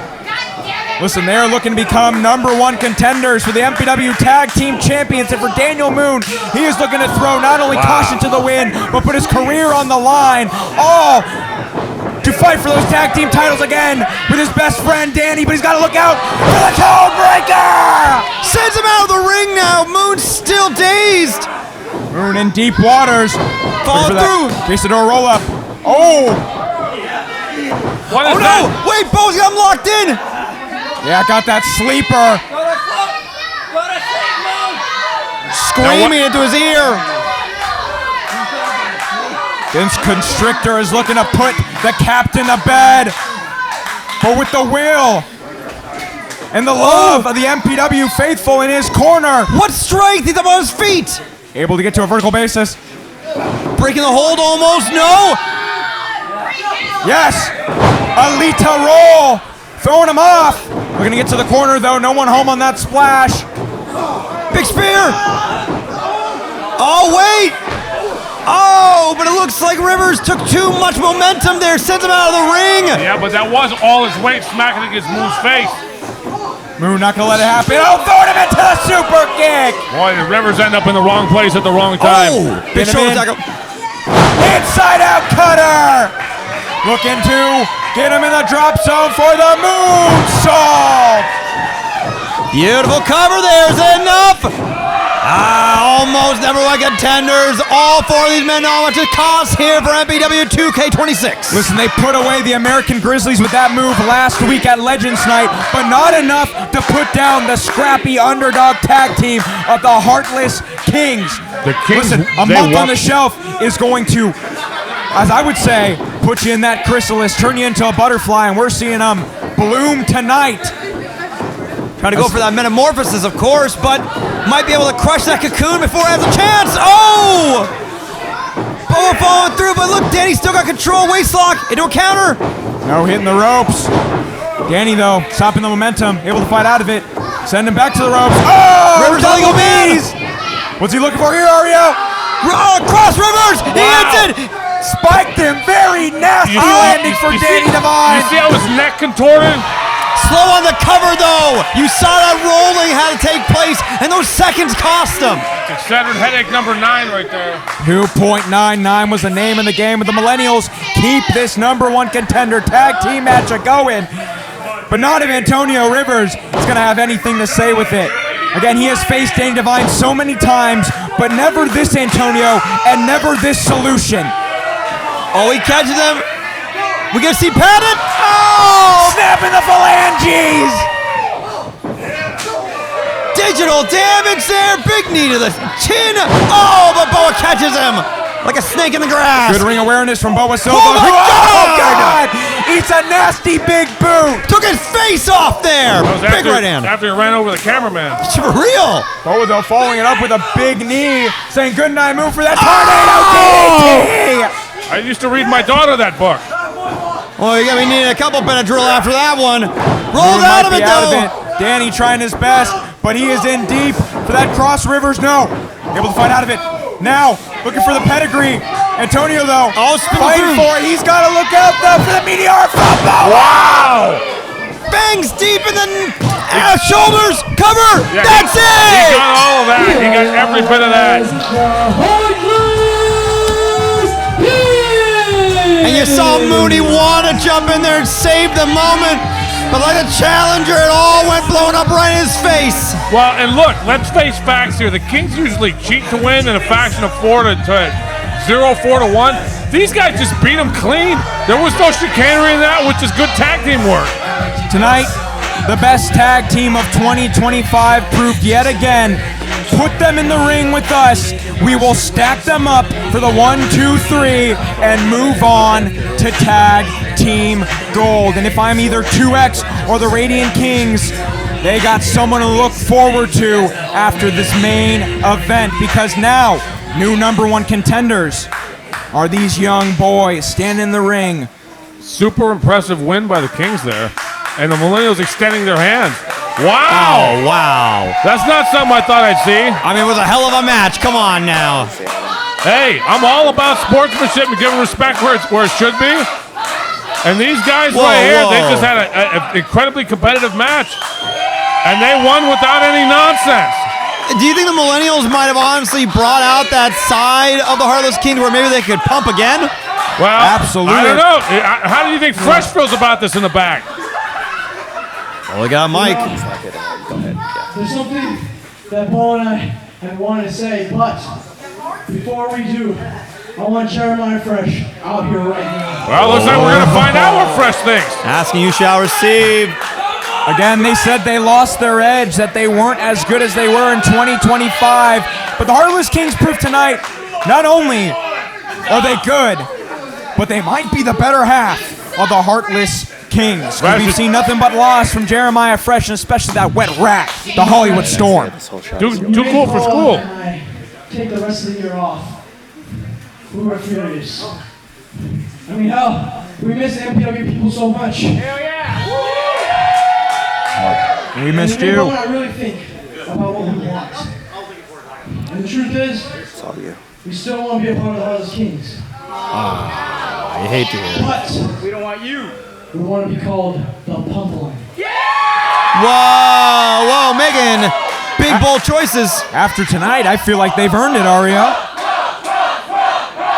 S4: Listen, they're looking to become #1 contenders for the MPW Tag Team Champions. And for Daniel Moon, he is looking to throw not only caution to the wind, but put his career on the line. All to fight for those tag team titles again with his best friend Danny, but he's got to look out for the code breaker!
S6: Sends him out of the ring now. Moon's still dazed.
S4: Moon in deep waters.
S6: Fall through.
S4: Casador roll up. Oh!
S5: What is
S6: Oh no!
S5: that?
S6: Wait, Bo's got him locked in.
S4: Yeah, got that sleeper.
S6: Screaming into his ear.
S4: Vince Constrictor is looking to put the captain to bed. But with the will and the love of the MPW faithful in his corner.
S6: What strength! He's up on his feet.
S4: Able to get to a vertical basis.
S6: Breaking the hold almost. No!
S4: Yes! Alita roll! Throwing him off. Looking to get to the corner though. No one home on that splash.
S6: Big spear! Oh, wait! Oh, but it looks like Rivers took too much momentum there. Sends him out of the ring.
S5: Yeah, but that was all his weight smacking against Moon's face.
S4: Moon not gonna let it happen. Oh, throwing him into the super kick!
S5: Boy, the Rivers end up in the wrong place at the wrong time.
S6: Oh, big
S4: Pin him
S6: shoulder
S4: in.
S6: tackle.
S4: Inside out cutter! Looking to get him in the drop zone for the moonsault!
S6: Beautiful cover there. Is that enough? Almost number one contenders. All four of these men know how much it costs here for MPW 2K26.
S4: Listen, they put away the American Grizzlies with that move last week at Legends Night, but not enough to put down the scrappy underdog tag team of the Heartless Kings.
S5: The Kings,
S4: Listen, a month on the shelf is going to, as I would say, put you in that chrysalis, turn you into a butterfly, and we're seeing them bloom tonight.
S6: Trying to go for that metamorphosis, of course, but might be able to crush that cocoon before it has a chance. Oh! Boa falling through, but look, Danny still got control. Waist lock into a counter.
S4: No hitting the ropes. Danny, though, stopping the momentum, able to fight out of it. Send him back to the ropes. Oh!
S6: Rivers
S4: double
S6: illegal man.
S4: knees. What's he looking for here, Ario?
S6: Cross Rivers! He hits it!
S4: Spiked him. Very nasty landing for Danny Devine.
S5: You see how his neck contorted?
S6: Slow on the cover, though. You saw that rolling had to take place, and those seconds cost him.
S5: Saturn headache number 9 right there.
S4: 2.99 was the name of the game with the Millennials. Keep this number one contender tag team match going. But not if Antonio Rivers is going to have anything to say with it. Again, he has faced Danny Devine so many times, but never this Antonio and never this solution.
S6: Oh, he catches him. We gonna see Patton? Oh!
S4: Snapping the phalanges!
S6: Digital damage there. Big knee to the chin. Oh, but Boa catches him like a snake in the grass.
S4: Good ring awareness from Boa Silva.
S6: Oh my God!
S4: It's a nasty big boot!
S6: Took his face off there.
S5: That was
S6: Big
S5: after,
S6: right hand.
S5: after he ran over the cameraman.
S6: For real.
S4: Boa though following it up with a big knee, saying good night move for that tornado DDT!
S5: I used to read my daughter that book.
S6: Well, yeah, we needed a couple Benadryl after that one. Rolled
S4: Moon
S6: out
S4: might
S6: of
S4: be
S6: it,
S4: out
S6: though.
S4: of it. Danny trying his best, but he is in deep for that cross Rivers. No, able to fight out of it. Now, looking for the pedigree. Antonio, though, fighting for it. He's got to look out, though, for the meteor from Boa.
S5: Wow!
S6: Bangs deep in the shoulders. Cover.
S5: Yeah,
S6: That's
S5: he
S6: it.
S5: got all of that. He got every bit of that.
S6: And you saw Mooney want to jump in there and save the moment, but like a challenger, it all went blowing up right in his face.
S5: Well, and look, let's face facts here. The Kings usually cheat to win in a faction of 4 to 0-4 to 1. These guys just beat them clean. There was no chicanery in that, which is good tag team work.
S4: Tonight, the best tag team of 2025 proved yet again. Put them in the ring with us. We will stack them up for the 1, 2, 3 and move on to tag team gold. And if I'm either 2X or the Radiant Kings, they got someone to look forward to after this main event, because now new number one contenders are these young boys standing in the ring.
S5: Super impressive win by the Kings there. And the Millennials extending their hands. Wow!
S6: Oh, wow.
S5: That's not something I thought I'd see.
S6: I mean, it was a hell of a match. Come on now.
S5: Hey, I'm all about sportsmanship and giving respect where it should be. And these guys they just had an incredibly competitive match. And they won without any nonsense.
S6: Do you think the Millennials might have honestly brought out that side of the Heartless Kings where maybe they could pump again?
S5: Well,
S4: Absolutely.
S5: I don't know. How do you think Fresh feels about this in the back?
S6: Well, we got Mike.
S8: There's something that Paul and I want to say, but before we do, I want Jeremiah Fresh out here right now.
S5: Well, looks like we're going to find out what Fresh thinks.
S6: Asking you shall receive.
S4: Again, they said they lost their edge, that they weren't as good as they were in 2025. But the Heartless Kings proved tonight, not only are they good, but they might be the better half of the Heartless Kings. We've seen nothing but loss from Jeremiah Fresh, and especially that wet rat, the Hollywood Storm.
S5: Too cool for school.
S8: And I take the rest of the year off. We were furious. I mean, hell, we miss MPW people so much. Hell yeah!
S4: We missed you.
S8: I really think about what we want. And the truth is, we still want to be a part of the Heartless Kings.
S6: I hate to hear it.
S8: But we don't want you. We want to be called the Pump Line.
S6: Whoa, Megan. Big, bold choices.
S4: After tonight, I feel like they've earned it, Aria.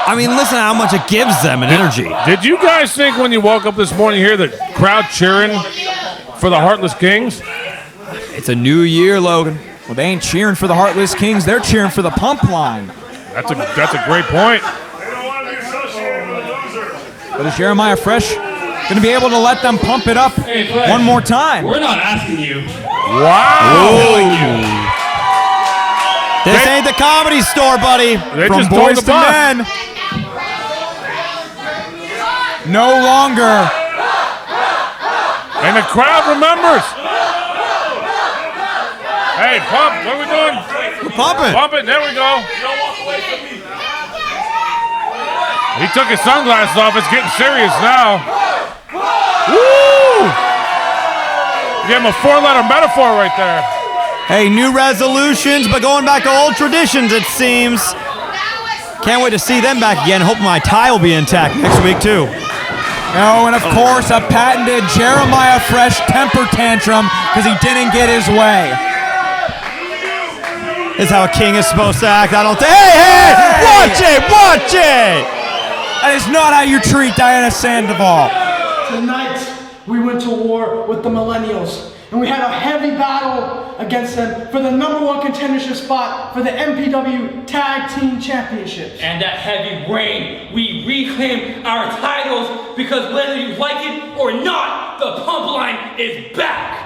S6: I mean, listen to how much it gives them in energy.
S5: Did you guys think when you woke up this morning here the crowd cheering for the Heartless Kings?
S6: It's a new year, Logan.
S4: Well, they ain't cheering for the Heartless Kings. They're cheering for the Pump Line.
S5: That's a great point.
S4: But is Jeremiah Fresh going to be able to let them pump it up one more time?
S9: We're not asking you.
S5: Wow.
S6: This ain't the Comedy Store, buddy.
S5: They
S4: From
S5: just told
S4: boys
S5: the
S4: to
S5: boss.
S4: men. No longer.
S5: And the crowd remembers. Hey, pump. What are we doing?
S6: We're pumping.
S5: Pump it. There we go. He took his sunglasses off. It's getting serious now. Woo! Give him a 4-letter metaphor right there.
S6: Hey, new resolutions, but going back to old traditions, it seems. Can't wait to see them back again. Hope my tie will be intact next week, too.
S4: Oh, and of course, a patented Jeremiah Fresh temper tantrum because he didn't get his way.
S6: This is how a king is supposed to act. I don't think. Hey! Watch it!
S4: That is not how you treat Diana Sandoval.
S8: Tonight, we went to war with the Millennials, and we had a heavy battle against them for the #1 contendership spot for the MPW Tag Team Championships.
S9: And that heavy rain, we reclaim our titles because whether you like it or not, the Pump Line is back.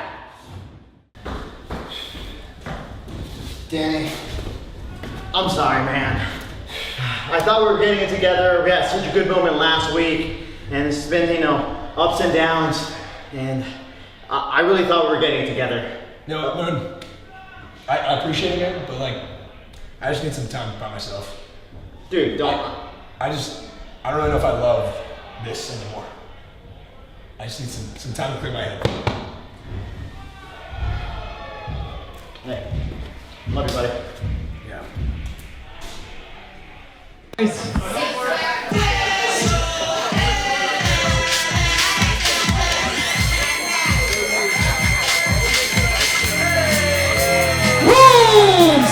S10: Danny, I'm sorry, man. I thought we were getting it together. We had such a good moment last week, and it's been, ups and downs, and I really thought we were getting it together.
S11: No, Moon, I appreciate it, but I just need some time by myself.
S10: Dude, don't.
S11: I don't really know if I love this anymore. I just need some time to clear my head.
S10: Hey, love you, buddy.
S11: Yeah.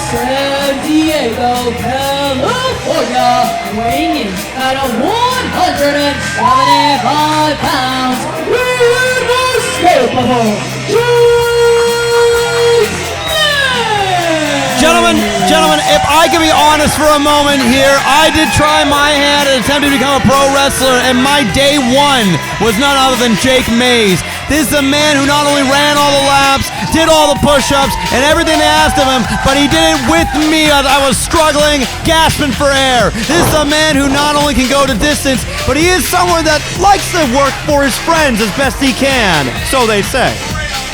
S3: San Diego, California, weighing in at 175 pounds, inescapable,
S6: Gentlemen, if I can be honest for a moment here, I did try my hand and attempted to become a pro wrestler, and my day one was none other than Jake Mays. This is a man who not only ran all the laps, did all the push-ups, and everything they asked of him, but he did it with me as I was struggling, gasping for air. This is a man who not only can go the distance, but he is someone that likes to work for his friends as best he can, so they say.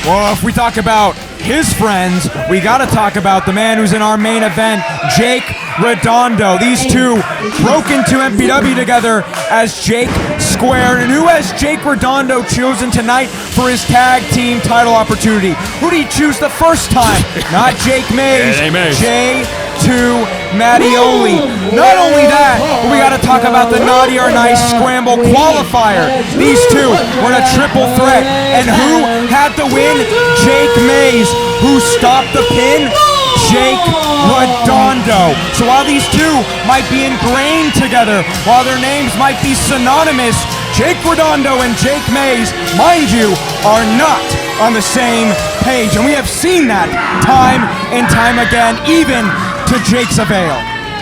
S4: Well, if we talk about his friends, we got to talk about the man who's in our main event, Jake Redondo. These two broke into MPW together as Jake Square. And who has Jake Redondo chosen tonight for his tag team title opportunity? Who did he choose the first time? Not Jake Mays, J2 Mattioli. Not only that, but we got to talk about the Naughty or Nice Scramble qualifier. These two were in a triple threat. And who had the win? Jake Mays. Who stopped the pin? Jake Redondo. So while these two might be ingrained together, while their names might be synonymous, Jake Redondo and Jake Mays, mind you, are not on the same page. And we have seen that time and time again, even to Jake's avail.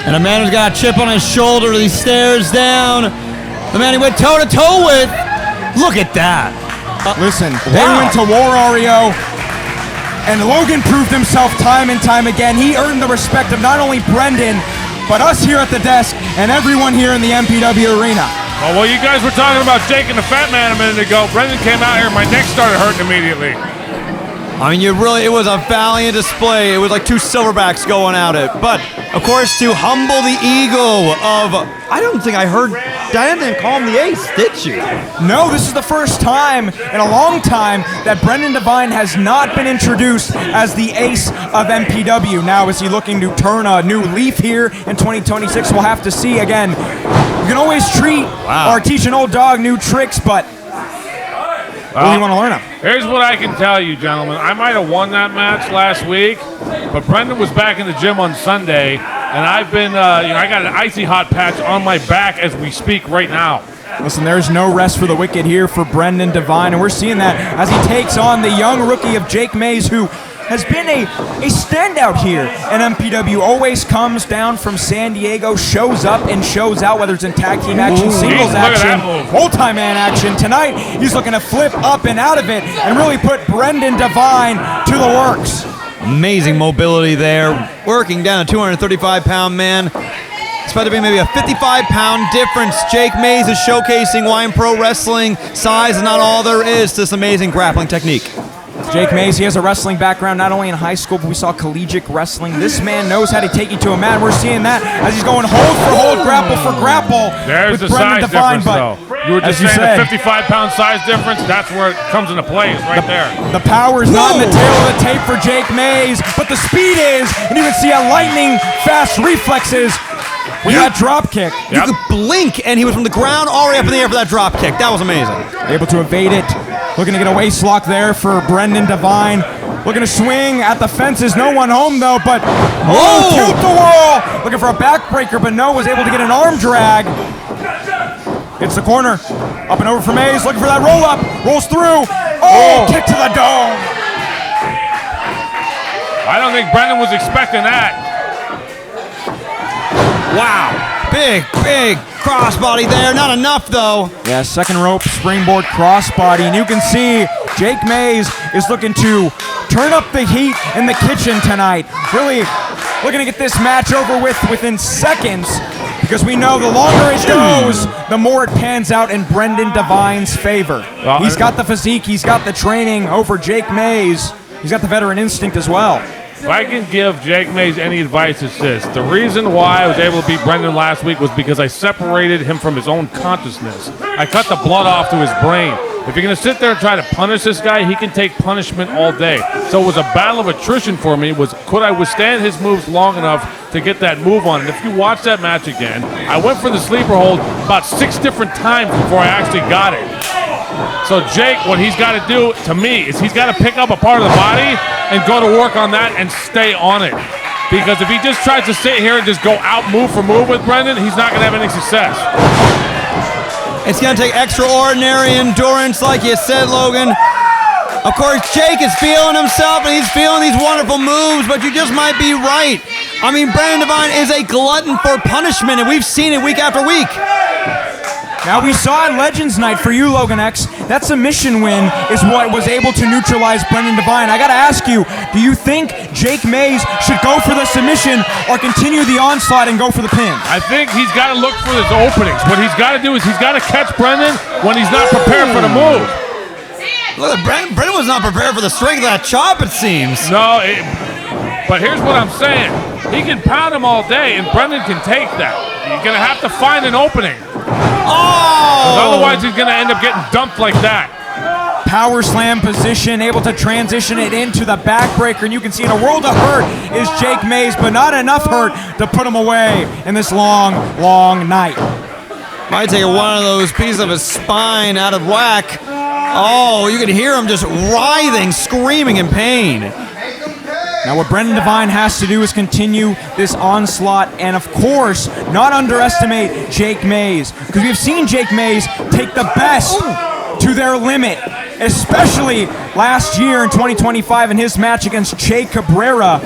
S6: And a man who's got a chip on his shoulder as he stares down. The man he went toe-to-toe with. Look at that.
S4: Listen, they went to war, Oreo, and Logan proved himself time and time again. He earned the respect of not only Brendan, but us here at the desk and everyone here in the MPW arena.
S5: Oh, well, you guys were talking about Jake and the Fat Man a minute ago. Brendan came out here, my neck started hurting immediately.
S6: I mean, it was a valiant display. It was like two silverbacks going at it. But, of course, to humble the ego of, I don't think I heard Diane didn't call him the ace, did she?
S4: No, this is the first time in a long time that Brendan Devine has not been introduced as the ace of MPW. Now, is he looking to turn a new leaf here in 2026? We'll have to see. Again, you can always treat or teach an old dog new tricks, but what do you want to learn him?
S5: Here's what I can tell you, gentlemen. I might have won that match last week, but Brendan was back in the gym on Sunday, and I've been, I got an icy hot patch on my back as we speak right now.
S4: Listen, there's no rest for the wicked here for Brendan Devine, and we're seeing that as he takes on the young rookie of Jake Mays, who has been a standout here in MPW. Always comes down from San Diego, shows up and shows out, whether it's in tag team action, singles action, multi-man action. Tonight, he's looking to flip up and out of it and really put Brendan Devine to the works.
S6: Amazing mobility there. Working down a 235-pound man. It's about to be maybe a 55-pound difference. Jake Mays is showcasing why in pro wrestling, size is not all there is to this amazing grappling technique.
S4: Jake Mays, he has a wrestling background not only in high school, but we saw collegiate wrestling. This man knows how to take you to a mat. We're seeing that as he's going hold for hold, grapple for grapple.
S5: There's the size difference, though. You were just saying the 55-pound size difference. That's where it comes into play, is right there.
S4: The power's not in the tail of the tape for Jake Mays, but the speed is, and you can see a lightning-fast reflexes with that drop kick.
S6: You could blink, and he was from the ground all the way up in the air for that drop kick. That was amazing.
S4: Able to evade it. Looking to get a waist lock there for Brendan Devine. Looking to swing at the fences. No one home, though, but tilt the wall. Looking for a backbreaker, but no, was able to get an arm drag. Hits the corner. Up and over for Mays. Looking for that roll-up. Rolls through. Kick to the dome.
S5: I don't think Brendan was expecting that.
S6: Wow. Big crossbody there. Not enough, though.
S4: Yeah, second rope, springboard crossbody. And you can see Jake Mays is looking to turn up the heat in the kitchen tonight. Really looking to get this match over with within seconds, because we know the longer it goes, the more it pans out in Brendan Devine's favor. He's got the physique, he's got the training over Jake Mays. He's got the veteran instinct as well.
S5: If I can give Jake Mays any advice, it's this. The reason why I was able to beat Brendan last week was because I separated him from his own consciousness. I cut the blood off to his brain. If you're going to sit there and try to punish this guy, he can take punishment all day. So it was a battle of attrition for me. Could I withstand his moves long enough to get that move on? And if you watch that match again, I went for the sleeper hold about 6 different times before I actually got it. So Jake, what he's got to do, to me, is he's got to pick up a part of the body and go to work on that and stay on it. Because if he just tries to sit here and just go out move for move with Brendan, he's not going to have any success.
S6: It's going to take extraordinary endurance, like you said, Logan. Of course, Jake is feeling himself, and he's feeling these wonderful moves, but you just might be right. I mean, Brendan Devine is a glutton for punishment, and we've seen it week after week.
S4: Now, we saw at Legends Night for you, Logan X, that submission win is what was able to neutralize Brendan Devine. I got to ask you, do you think Jake Mays should go for the submission or continue the onslaught and go for the pin?
S5: I think he's got to look for his openings. What he's got to do is he's got to catch Brendan when he's not prepared for the move.
S6: Look, Brendan was not prepared for the strength of that chop, it seems.
S5: No, but here's what I'm saying. He can pound him all day, and Brendan can take that. You're going to have to find an opening. Because otherwise he's going to end up getting dumped like that.
S4: Power slam position, able to transition it into the backbreaker, and you can see in a world of hurt is Jake Mays, but not enough hurt to put him away in this long, long night.
S6: Might take one of those pieces of his spine out of whack. Oh, you can hear him just writhing, screaming in pain.
S4: Now what Brendan Devine has to do is continue this onslaught and, of course, not underestimate Jake Mays, because we've seen Jake Mays take the best to their limit, especially last year in 2025 in his match against Che Cabrera,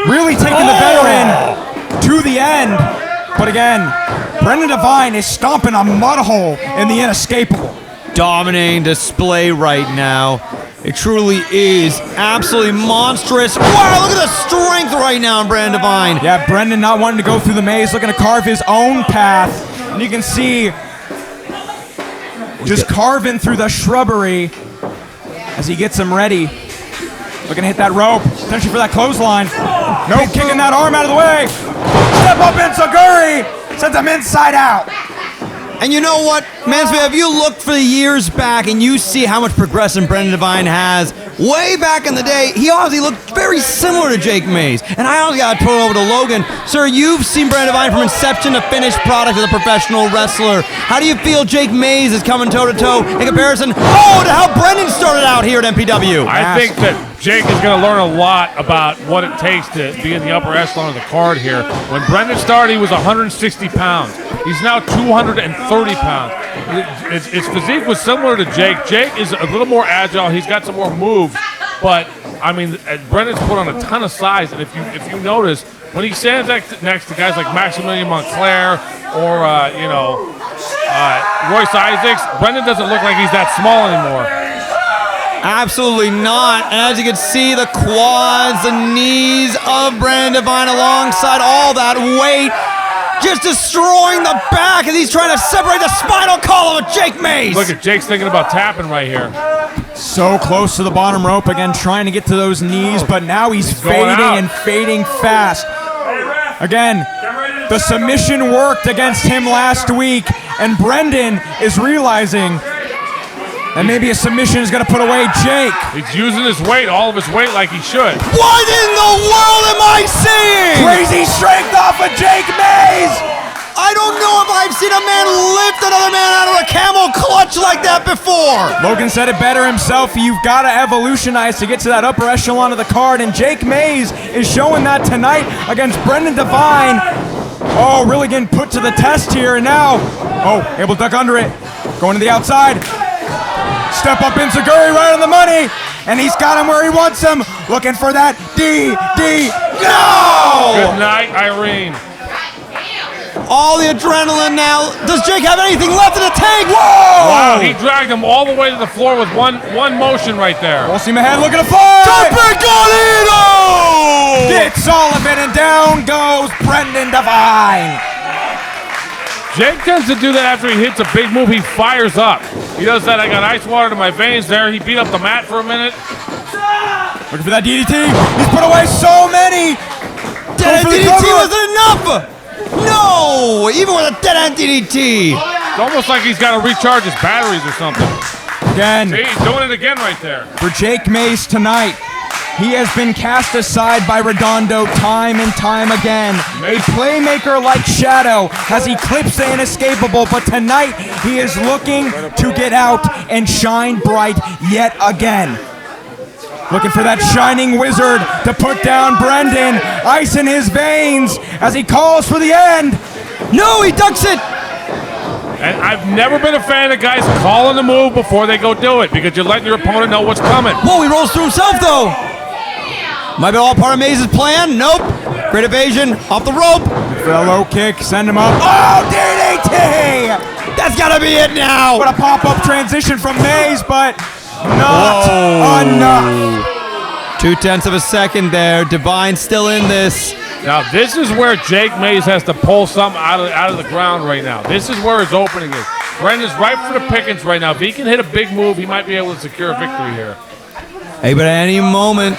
S4: really taking the veteran to the end. But again, Brendan Devine is stomping a mud hole in the inescapable.
S6: Dominating display right now. It truly is absolutely monstrous. Wow, look at the strength right now in Brendan Devine.
S4: Yeah, Brendan not wanting to go through the maze, looking to carve his own path. And you can see just carving through the shrubbery as he gets him ready. Looking to hit that rope, potentially for that clothesline. Nope, kicking that arm out of the way. Step up Enziguri, sends him inside out.
S6: And you know what, Mansfield, if you look for the years back and you see how much progression Brendan Devine has, way back in the day, he obviously looked very similar to Jake Mays. And I honestly got to turn it over to Logan. Sir, you've seen Brendan Devine from inception to finished product as a professional wrestler. How do you feel Jake Mays is coming toe-to-toe in comparison to how Brendan started out here at MPW?
S5: I think that Jake is going to learn a lot about what it takes to be in the upper echelon of the card here. When Brendan started, he was 160 pounds. He's now 230 pounds. His physique was similar to Jake. Jake is a little more agile. He's got some more moves. But, I mean, Brendan's put on a ton of size. And if you notice, when he stands next to guys like Maximilian Montclair or, Royce Isaacs, Brendan doesn't look like he's that small anymore.
S6: Absolutely not. And as you can see, the quads, the knees of Brendan Devine alongside all that weight, just destroying the back as he's trying to separate the spinal column of Jake Mays.
S5: Look at Jake's thinking about tapping right here.
S4: So close to the bottom rope again, trying to get to those knees, but now he's fading and fading fast. Again, the submission worked against him last week, and Brendan is realizing that maybe a submission is going to put away Jake.
S5: He's using his weight, all of his weight, like he should.
S6: What in the world am I seeing?
S4: Crazy strength off of Jake Mays.
S6: I don't know if I've seen a man lift another man out of a camel clutch like that before.
S4: Logan said it better himself. You've got to evolutionize to get to that upper echelon of the card, and Jake Mays is showing that tonight against Brendan Devine. Oh, really getting put to the test here, and now, able to duck under it. Going to the outside. Step up Enziguri right on the money, and he's got him where he wants him. Looking for that DD. No!
S5: Good night, Irene.
S6: All the adrenaline now. Does Jake have anything left in the tank?
S4: Whoa!
S5: Wow, he dragged him all the way to the floor with one motion right there.
S4: Full steam ahead, looking to fly!
S6: Torpedo!
S4: Gets Sullivan, and down goes Brendan Devine.
S5: Jake tends to do that after he hits a big move. He fires up. He does that. I got ice water to my veins there. He beat up the mat for a minute.
S4: Looking for that DDT. He's put away so many.
S6: Dead end DDT wasn't enough. No, even with a dead end DDT.
S5: It's almost like he's got to recharge his batteries or something.
S4: Again.
S5: See, he's doing it again right there.
S4: For Jake Mays tonight, he has been cast aside by Redondo time and time again. A playmaker like Shadow has eclipsed the inescapable, but tonight he is looking to get out and shine bright yet again. Looking for that shining wizard to put down Brendan, ice in his veins as he calls for the end.
S6: No, he ducks it.
S5: And I've never been a fan of guys calling the move before they go do it, because you're letting your opponent know what's coming.
S6: Whoa, he rolls through himself though. Might be all part of Maze's plan. Nope. Great evasion. Off the rope.
S4: For a low kick. Send him up. Oh, DDT!
S6: That's got to be it now.
S4: What a pop-up transition from Maze, but not enough.
S6: 0.2 of a second there. Divine still in this.
S5: Now, this is where Jake Mays has to pull something out of the ground right now. This is where his opening is. Brendan's ripe for the pickings right now. If he can hit a big move, he might be able to secure a victory here.
S6: Hey, but at any moment,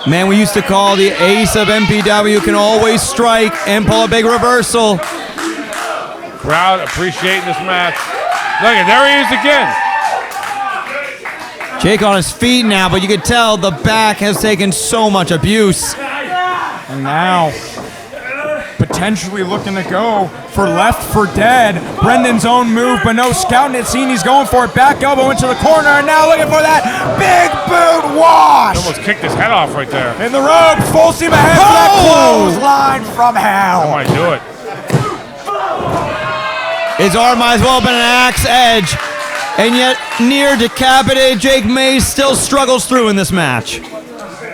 S6: man, we used to call the ace of MPW can always strike and pull a big reversal.
S5: Crowd appreciating this match. Look at, there he is again.
S6: Jake on his feet now, but you can tell the back has taken so much abuse.
S4: And now, potentially looking to go for left for dead. Brendan's own move, but no scouting it. Seen he's going for it. Back elbow into the corner, and now looking for that big boot wash.
S5: He almost kicked his head off right there.
S4: In the ropes, full steam ahead for that clothesline from hell.
S5: That might do it.
S6: His arm might as well have been an axe edge. And yet, near decapitated, Jake Mays still struggles through in this match.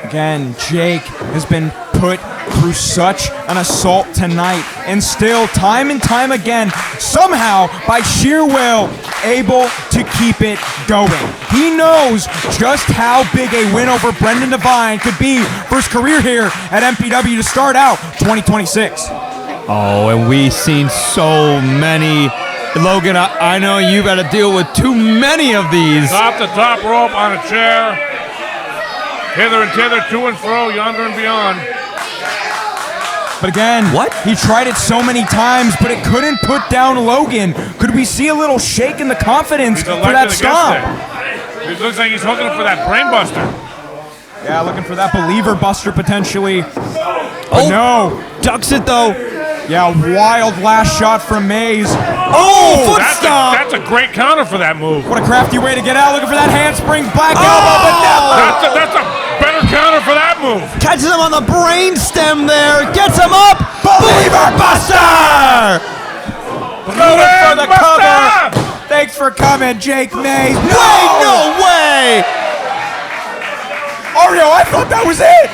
S4: Again, Jake has been put through such an assault tonight, and still, time and time again, somehow, by sheer will, able to keep it going. He knows just how big a win over Brendan Devine could be for his career here at MPW to start out 2026.
S6: Oh, and we've seen so many. Logan, I know you've got to deal with too many of these.
S5: Top the top rope on a chair. Hither and thither, to and fro, yonder and beyond.
S4: But again, he tried it so many times, but it couldn't put down Logan. Could we see a little shake in the confidence for that stomp?
S5: It looks like he's hooking for that brain buster.
S4: Yeah, looking for that believer buster potentially. But no.
S6: Ducks it though.
S4: Yeah, wild last shot from Mays.
S6: Oh, foot stomp!
S5: That's a great counter for that move.
S4: What a crafty way to get out. Looking for that handspring back elbow, but never.
S5: That's a better counter for that move.
S6: Catches him on the brain stem there. Gets him up. Believer buster!
S4: Going for the cover. Thanks for coming, Jake Mays.
S6: Wait, no way!
S4: Oreo, I thought that was it.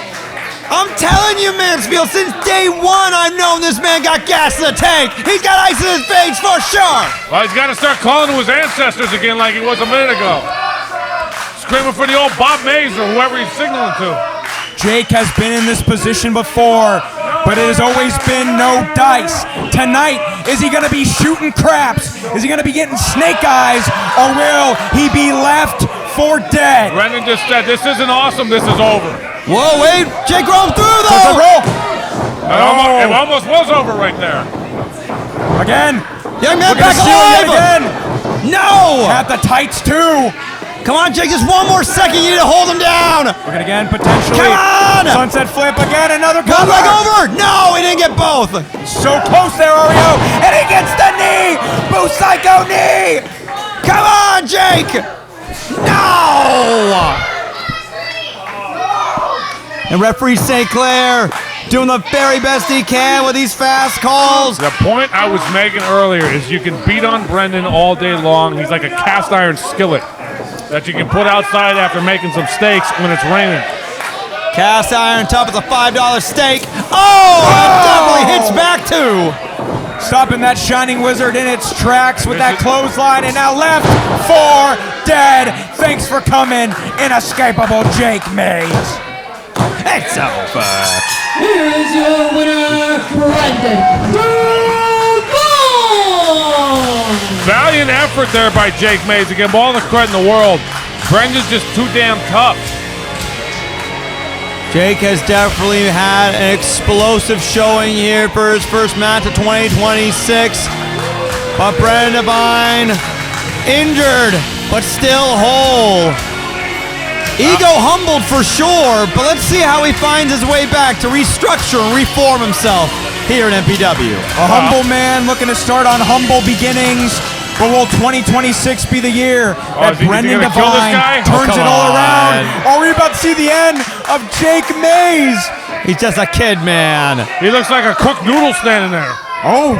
S6: I'm telling you, Mansfield, since day one, I've known this man got gas in the tank. He's got ice in his veins for sure.
S5: Well, he's got to start calling to his ancestors again like he was a minute ago. Screaming for the old Bob Mays or whoever he's signaling to.
S4: Jake has been in this position before, but it has always been no dice. Tonight, is he going to be shooting craps? Is he going to be getting snake eyes? Or will he be left for dead?
S5: Brendan just said, this isn't awesome, this is over.
S6: Whoa, wait, Jake rolled through though!
S4: It's a roll!
S5: It almost was over right there.
S4: Again!
S6: Young man
S4: We're
S6: back alive!
S4: again!
S6: No!
S4: At the tights too!
S6: Come on, Jake, just one more second, you need to hold him down!
S4: We're gonna again, potentially.
S6: Come on!
S4: Sunset flip again, another
S6: One
S4: cover!
S6: leg over! No, he didn't get both!
S4: So close there, Oreo! And he gets the knee! Boost Psycho knee!
S6: Come on, Jake! No! And referee St. Clair doing the very best he can with these fast calls.
S5: The point I was making earlier is you can beat on Brendan all day long. He's like a cast iron skillet that you can put outside after making some steaks when it's raining.
S6: Cast iron top of the $5 steak. Oh, that definitely hits back too.
S4: Stopping that Shining Wizard in its tracks with that clothesline, and now left for dead. Thanks for coming, inescapable Jake Mays.
S6: It's over.
S3: Here is your winner, Brendan Devine!
S5: Valiant effort there by Jake Mays to give him all the credit in the world. Brendan's just too damn tough.
S6: Jake has definitely had an explosive showing here for his first match of 2026. But Brendan Devine, injured, but still whole. Ego humbled for sure, but let's see how he finds his way back to restructure and reform himself here at MPW.
S4: A humble man looking to start on humble beginnings. But will 2026 be the year that Brendan Devine turns it all around? Are we about to see the end of Jake Mays?
S6: He's just a kid, man.
S5: He looks like a cooked noodle standing there.
S4: Oh.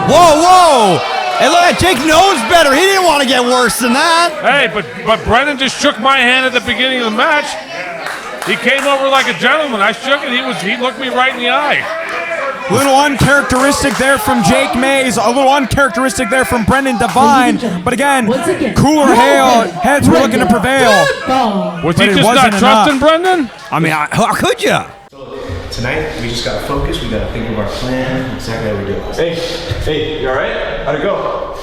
S6: Whoa, whoa. Hey, look at Jake knows better. He didn't want to get worse than that.
S5: Hey, but Brendan just shook my hand at the beginning of the match. He came over like a gentleman. I shook it. He looked me right in the eye.
S4: A little uncharacteristic there from Jake Mays. A little uncharacteristic there from Brendan Devine. But again, cooler heads were looking to prevail.
S5: Was he just not trusting Brendan?
S6: I mean, how could you?
S12: Tonight, we just gotta focus, we gotta think of our plan, exactly how we do it.
S11: Hey, you alright? How'd it go?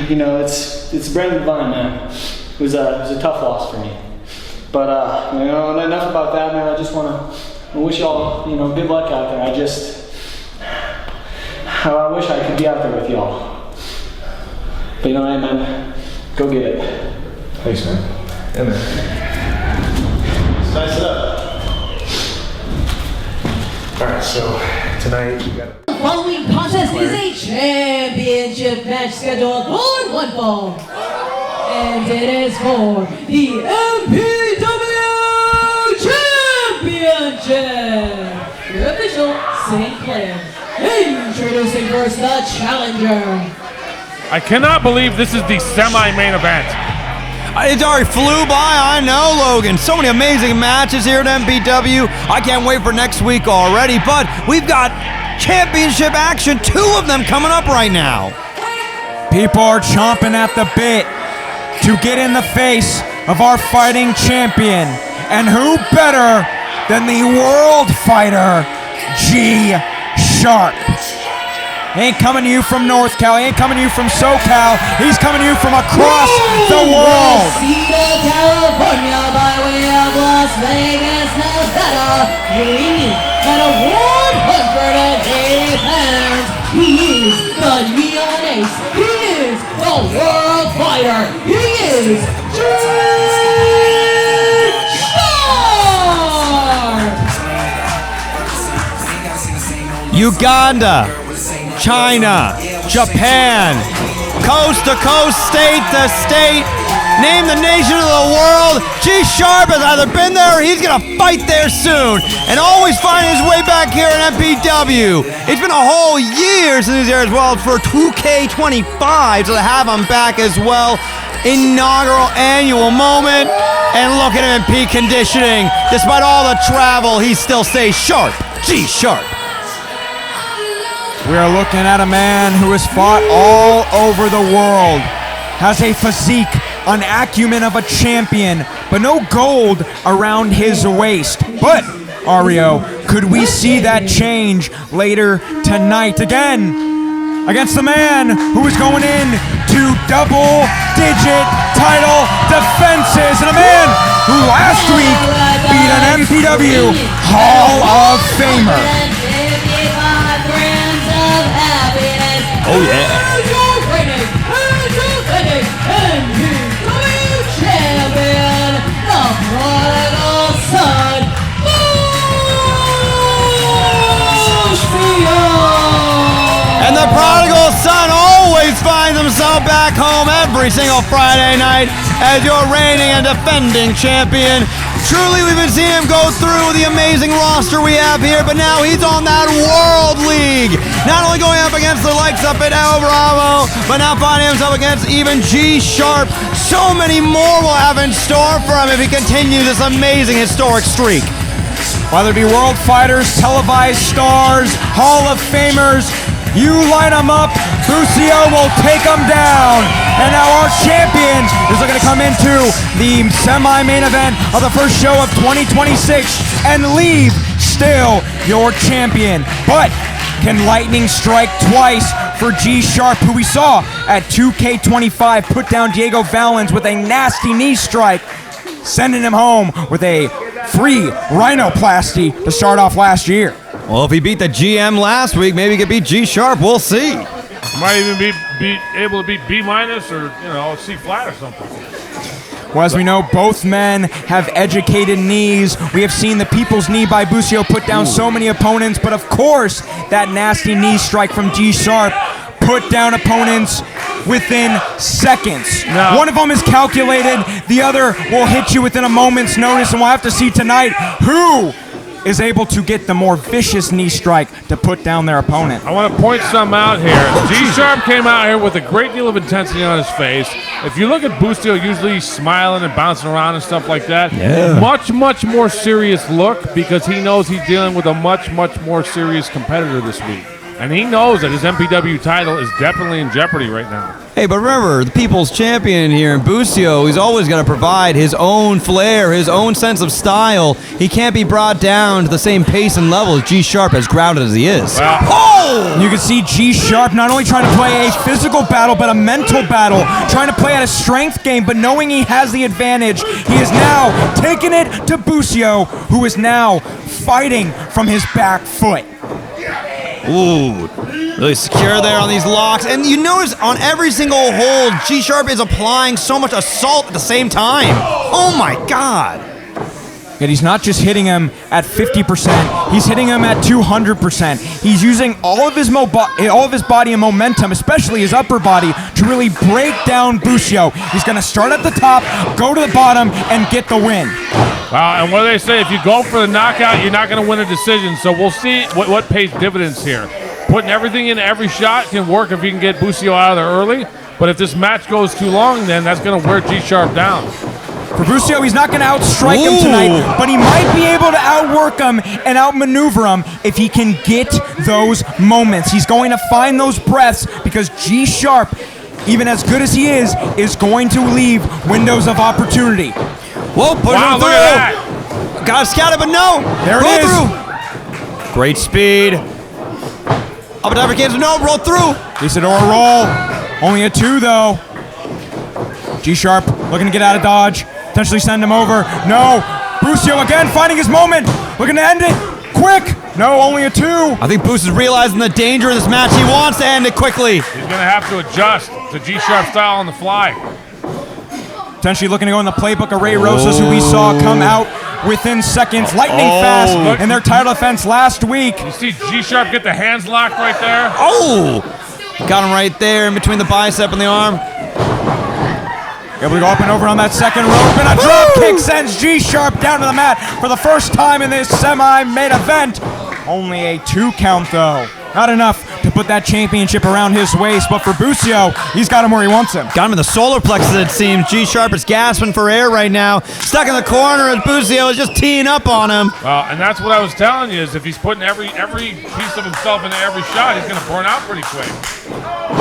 S8: You know, it's Brendan Devine, man. It was a tough loss for me. But, you know, enough about that, man. I just wanna wish y'all, you know, good luck out there. I wish I could be out there with y'all. But you know what, man? Go get it.
S12: Thanks, man. Yeah, man. Size it up. Alright, so tonight we got.
S3: The following contest is a championship match scheduled for one fall. And it is for the MPW Championship. Your official St. Clair. Introducing first the challenger.
S5: I cannot believe this is the semi-main event.
S6: It's already flew by, I know, Logan. So many amazing matches here at MPW. I can't wait for next week already, but we've got championship action, 2 of them coming up right now.
S4: People are chomping at the bit to get in the face of our fighting champion. And who better than the world fighter, G-Sharp. He ain't coming to you from North Cal, he ain't coming to you from SoCal, he's coming to you from across the world.
S3: California by way of Las Vegas, Nevada. Weighing at 180 pounds. He is the Neon Ace. He is the world fighter. He is G-Sharp.
S6: Uganda, China, Japan, coast to coast, state to state, name the nation of the world. G-Sharp has either been there or he's going to fight there soon and always find his way back here in MPW. It's been a whole year since he's here as well for 2K25, so to have him back as well. Inaugural annual moment, and look at him in peak conditioning. Despite all the travel, he still stays sharp. G-Sharp.
S4: We are looking at a man who has fought all over the world, has a physique, an acumen of a champion, but no gold around his waist. But, Ario, could we see that change later tonight again against the man who is going in to double-digit title defenses, and a man who last week beat an MPW Hall of Famer.
S6: Oh yeah. And the prodigal son always finds himself back home every single Friday night as your reigning and defending champion. Truly, we've been seeing him go through the amazing roster we have here, but now he's on that World League. Not only going up against the likes of El Bravo, but now finding himself against even G-Sharp. So many more we'll have in store for him if he continues this amazing historic streak.
S4: Whether it be world fighters, televised stars, Hall of Famers, you line them up, Busio will take them down. And now our champion is looking to come into the semi-main event of the first show of 2026 and leave still your champion. But can lightning strike twice for G-Sharp, who we saw at 2K25 put down Diego Valins with a nasty knee strike, sending him home with a free rhinoplasty to start off last year.
S6: Well, if he beat the GM last week, maybe he could beat G-Sharp. We'll see.
S5: Might even be able to beat B- or C flat or something.
S4: Well, as we know, both men have educated knees. We have seen the People's Knee by Busio put down so many opponents, but of course, that nasty knee strike from G-Sharp put down opponents within seconds.
S5: No.
S4: One of them is calculated, the other will hit you within a moment's notice, and we'll have to see tonight who is able to get the more vicious knee strike to put down their opponent.
S5: I want to point some out here. G-Sharp came out here with a great deal of intensity on his face. If you look at Busio, usually he's smiling and bouncing around and stuff like that.
S6: Yeah.
S5: Much more serious look because he knows he's dealing with a much more serious competitor this week. And he knows that his MPW title is definitely in jeopardy right now.
S6: Hey, but remember, the people's champion here in Busio, he's always going to provide his own flair, his own sense of style. He can't be brought down to the same pace and level as G-Sharp, as grounded as he is.
S5: Well,
S4: Oh! You can see G-Sharp not only trying to play a physical battle, but a mental battle, trying to play at a strength game, but knowing he has the advantage, he is now taking it to Busio, who is now fighting from his back foot.
S6: Ooh, really secure there on these locks. And you notice on every single hold, G-Sharp is applying so much assault at the same time. Oh my God.
S4: And he's not just hitting him at 50%, he's hitting him at 200%. He's using all of his body and momentum, especially his upper body, to really break down Busio. He's going to start at the top, go to the bottom, and get the win.
S5: Wow, and what do they say? If you go for the knockout, you're not going to win a decision. So we'll see what pays dividends here. Putting everything into every shot can work if you can get Busio out of there early. But if this match goes too long, then that's going to wear G-Sharp down.
S4: For Busio, he's not going to outstrike him tonight, but he might be able to outwork him and outmaneuver him if he can get those moments. He's going to find those breaths because G-Sharp, even as good as he is going to leave windows of opportunity.
S6: Whoa, push him through.
S5: Look at that.
S6: Got to scout it, but no.
S4: There
S6: roll
S4: it is.
S6: Through. Great speed. Up and down for no, roll through.
S4: Isadora roll. Only a 2, though. G-Sharp looking to get out of dodge. Potentially send him over. No. Busio again finding his moment. Looking to end it. Quick. No, only a 2.
S6: I think Boost is realizing the danger in this match. He wants to end it quickly.
S5: He's going to have to adjust to G-Sharp style on the fly.
S4: Potentially looking to go in the playbook of Ray Rosas, who we saw come out within seconds, lightning fast in their title defense last week.
S5: You see G-Sharp get the hands locked right there?
S6: Oh! Got him right there in between the bicep and the arm.
S4: Able to go up and over on that second rope, and a drop kick sends G-Sharp down to the mat for the first time in this semi-main event. Only a 2 count, though. Not enough to put that championship around his waist, but for Busio, he's got him where he wants him.
S6: Got him in the solar plexus, it seems. G-Sharp is gasping for air right now. Stuck in the corner, and Busio is just teeing up on him.
S5: And that's what I was telling you, is if he's putting every piece of himself into every shot, he's going to burn out pretty quick.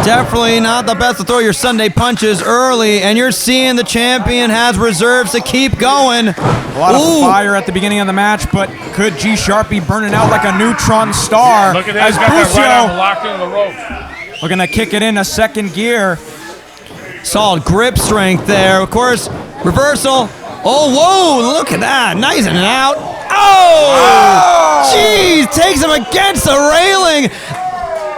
S6: Definitely not the best to throw your Sunday punches early, and you're seeing the champion has reserves to keep going.
S4: A lot of fire at the beginning of the match, but could G-Sharp be burning out like a neutron star?
S5: Look at that, he's got that right arm locked into the rope.
S4: Looking to kick it in a second gear.
S6: Solid grip strength there. Of course, reversal. Oh, whoa, look at that. Nice in and out. Oh! Jeez, takes him against the railing.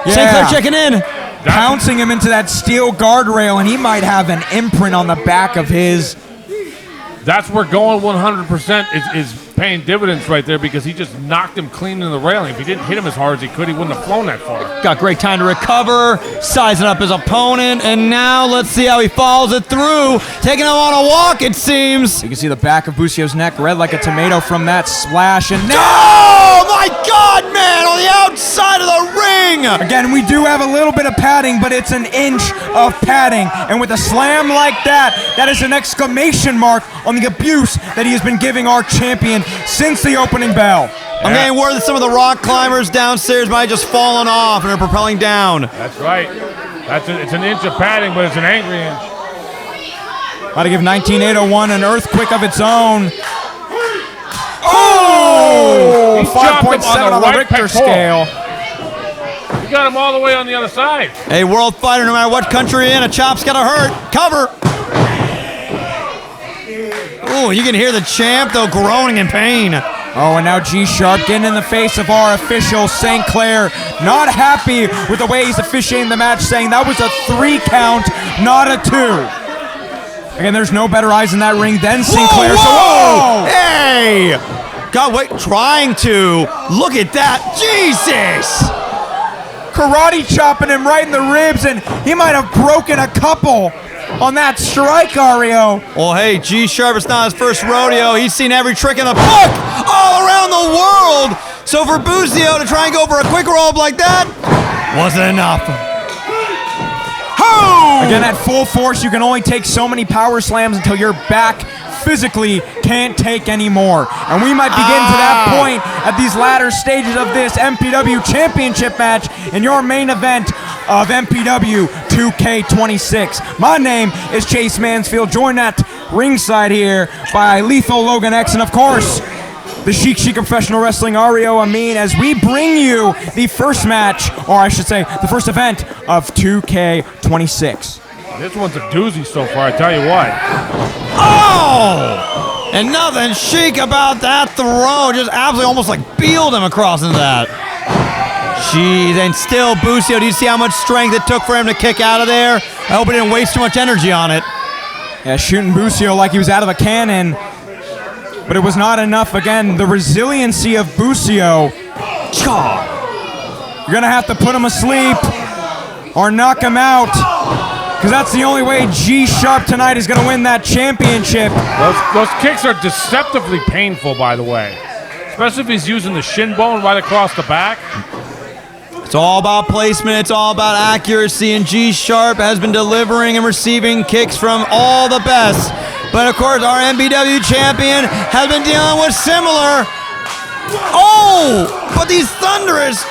S4: Yeah.
S6: St. Clair checking in.
S4: Pouncing him into that steel guardrail, and he might have an imprint on the back of his.
S5: That's where going 100% is paying dividends right there, because he just knocked him clean in the railing. If he didn't hit him as hard as he could, he wouldn't have flown that far.
S6: Got great time to recover, sizing up his opponent, and now let's see how he follows it through. Taking him on a walk, it seems.
S4: You can see the back of Busio's neck red like a tomato from that splash, and now...
S6: Oh, my God, man, on the outside of the ring!
S4: Again, we do have a little bit of padding, but it's an inch of padding, and with a slam like that, that is an exclamation mark on the abuse that he has been giving our champion since the opening bell.
S6: I'm getting word that some of the rock climbers downstairs might have just fallen off and are propelling down.
S5: That's right. It's an inch of padding, but it's an angry inch.
S4: About to give 19801 an earthquake of its own. Oh! 5.7 on the Richter scale.
S5: You got him all the way on the other side.
S6: Hey, world fighter, no matter what country you're in, a chop's gotta hurt. Cover. Ooh, you can hear the champ, though, groaning in pain.
S4: Oh, and now G-Sharp getting in the face of our official, St. Clair. Not happy with the way he's officiating the match, saying that was a 3 count, not a 2. Again, there's no better eyes in that ring than St. Clair.
S6: Whoa! Hey! God, wait, trying to. Look at that. Jesus!
S4: Karate chopping him right in the ribs, and he might have broken a couple on that strike, Ario.
S6: Well, hey, G-Sharp, it's not his first rodeo. He's seen every trick in the book all around the world. So for Busio to try and go for a quick roll-up like that wasn't enough.
S4: Oh! Again, at full force, you can only take so many power slams until your back physically can't take any more. And we might begin to that point at these latter stages of this MPW championship match in your main event of MPW 2K26. My name is Chase Mansfield, joined at ringside here by Lethal Logan X, and of course, the Chic Professional Wrestling Ario Amin, as we bring you the first match, or I should say, the first event of 2K26.
S5: This one's a doozy so far, I tell you what.
S6: Oh! And nothing chic about that throw. Just absolutely almost like beeled him across into that. Jeez, and still Busio, do you see how much strength it took for him to kick out of there? I hope he didn't waste too much energy on it.
S4: Yeah, shooting Busio like he was out of a cannon. but it was not enough. Again, the resiliency of Busio. You're going to have to put him asleep or knock him out, because that's the only way G-Sharp tonight is going to win that championship.
S5: Those kicks are deceptively painful, by the way, especially if he's using the shin bone right across the back.
S6: It's all about placement. It's all about accuracy, and G-Sharp has been delivering and receiving kicks from all the best. But, of course, our MPW champion has been dealing with similar. Oh, but these thunderous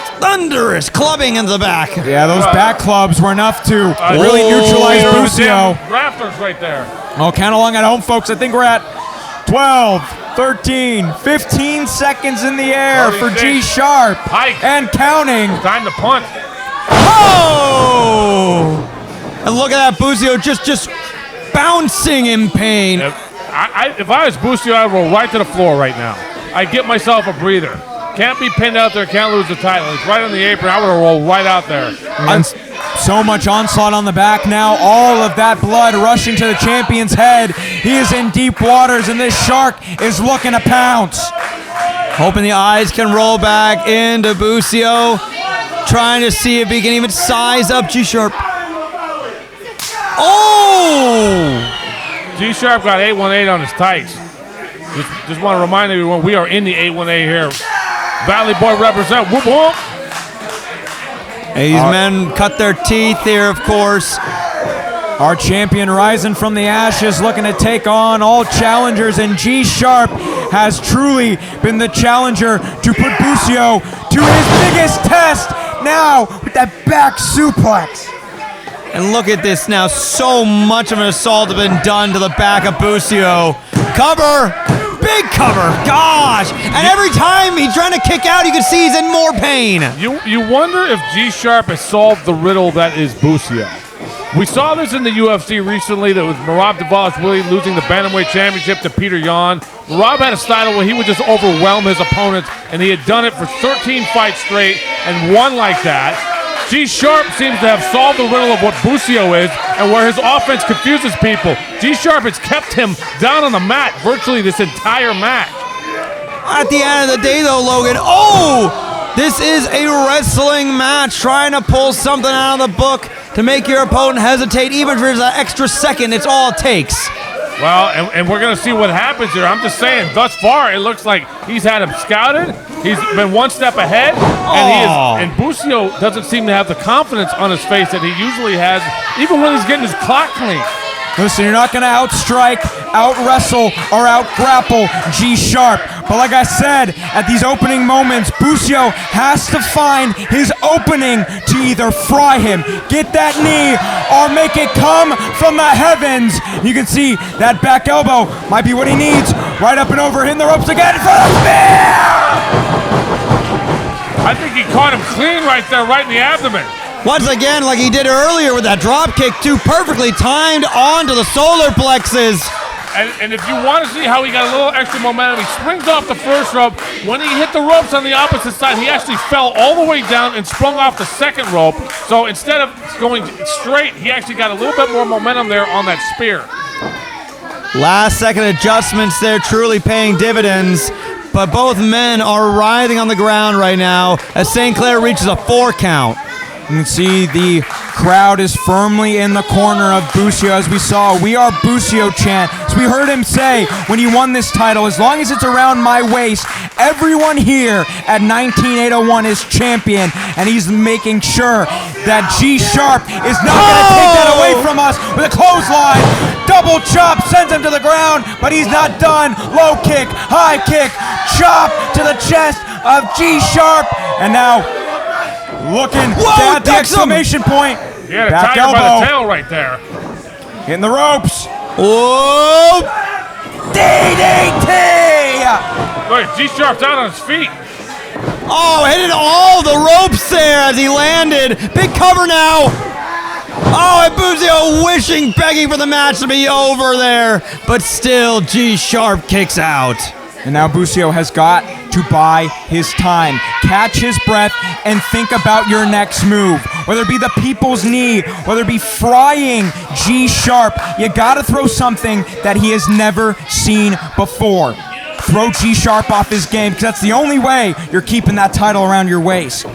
S6: clubbing in the back.
S4: Yeah, those back clubs were enough to really neutralize Busio.
S5: Rafters right there.
S4: Oh, count along at home, folks. I think we're at 12, 13, 15 seconds in the air for G-Sharp. And counting.
S5: Time to punt.
S6: Oh! And look at that, Busio just bouncing in pain.
S5: If I was Busio, I'd roll right to the floor right now. I'd get myself a breather. Can't be pinned out there, can't lose the title. It's right on the apron. I would have rolled right out there.
S4: And so much onslaught on the back now. All of that blood rushing to the champion's head. He is in deep waters, and this shark is looking to pounce.
S6: Hoping the eyes can roll back into Busio. Trying to see if he can even size up G-Sharp. Oh!
S5: G-Sharp got 818 on his tights. Just want to remind everyone, we are in the 818 here. Valley Boy represent. Whoop whoop.
S6: These men cut their teeth here, of course.
S4: Our champion rising from the ashes, looking to take on all challengers, and G-Sharp has truly been the challenger to put Busio to his biggest test now with that back suplex.
S6: And look at this now. So much of an assault has been done to the back of Busio. Cover. Big cover. Gosh. And every time he's trying to kick out, you can see he's in more pain.
S5: You wonder if G-Sharp has solved the riddle that is Busio. We saw this in the UFC recently. That was Merab Dvalishvili losing the Bantamweight Championship to Peter Yan. Merab had a style where he would just overwhelm his opponents, and he had done it for 13 fights straight and won like that. G-Sharp seems to have solved the riddle of what Busio is and where his offense confuses people. G-Sharp has kept him down on the mat virtually this entire match.
S6: At the end of the day, though, Logan, this is a wrestling match, trying to pull something out of the book to make your opponent hesitate, even for that extra second. It's all it takes.
S5: Well, and we're going to see what happens here. I'm just saying, thus far, it looks like he's had him scouted. He's been one step ahead, and Busio doesn't seem to have the confidence on his face that he usually has, even when he's getting his clock clean.
S4: Listen, you're not going to outstrike, out-wrestle, or out-grapple G-Sharp. But like I said, at these opening moments, Busio has to find his opening to either fry him, get that knee, or make it come from the heavens. You can see that back elbow might be what he needs. Right up and over, hitting the ropes again for the spear!
S5: I think he caught him clean right there, right in the abdomen.
S6: Once again, like he did earlier with that drop kick, too, perfectly timed onto the solar plexus.
S5: And if you want to see how he got a little extra momentum, he springs off the first rope. When he hit the ropes on the opposite side, he actually fell all the way down and sprung off the second rope. So instead of going straight, he actually got a little bit more momentum there on that spear.
S6: Last second adjustments there, truly paying dividends. But both men are writhing on the ground right now as St. Clair reaches a 4 count.
S4: You can see the crowd is firmly in the corner of Busio, as we saw "We Are Busio" chant. So we heard him say when he won this title, as long as it's around my waist, everyone here at 19801 is champion, and he's making sure that G-Sharp is not going to take that away from us with a clothesline. Double chop sends him to the ground, but he's not done. Low kick, high kick, chop to the chest of G-Sharp, and now looking at the exclamation point.
S5: Yeah, back elbow by the tail right there.
S4: Hitting the ropes.
S6: Whoa!
S4: DDT!
S5: Look, G-Sharp's out on his feet.
S6: Oh, hitting all the ropes there as he landed. Big cover now. Oh, and Busio wishing, begging for the match to be over there. But still, G-Sharp kicks out.
S4: And now Busio has got to buy his time, catch his breath, and think about your next move. Whether it be the people's knee, whether it be frying G-Sharp, you gotta throw something that he has never seen before. throw G-Sharp off his game, because that's the only way you're keeping that title around your waist.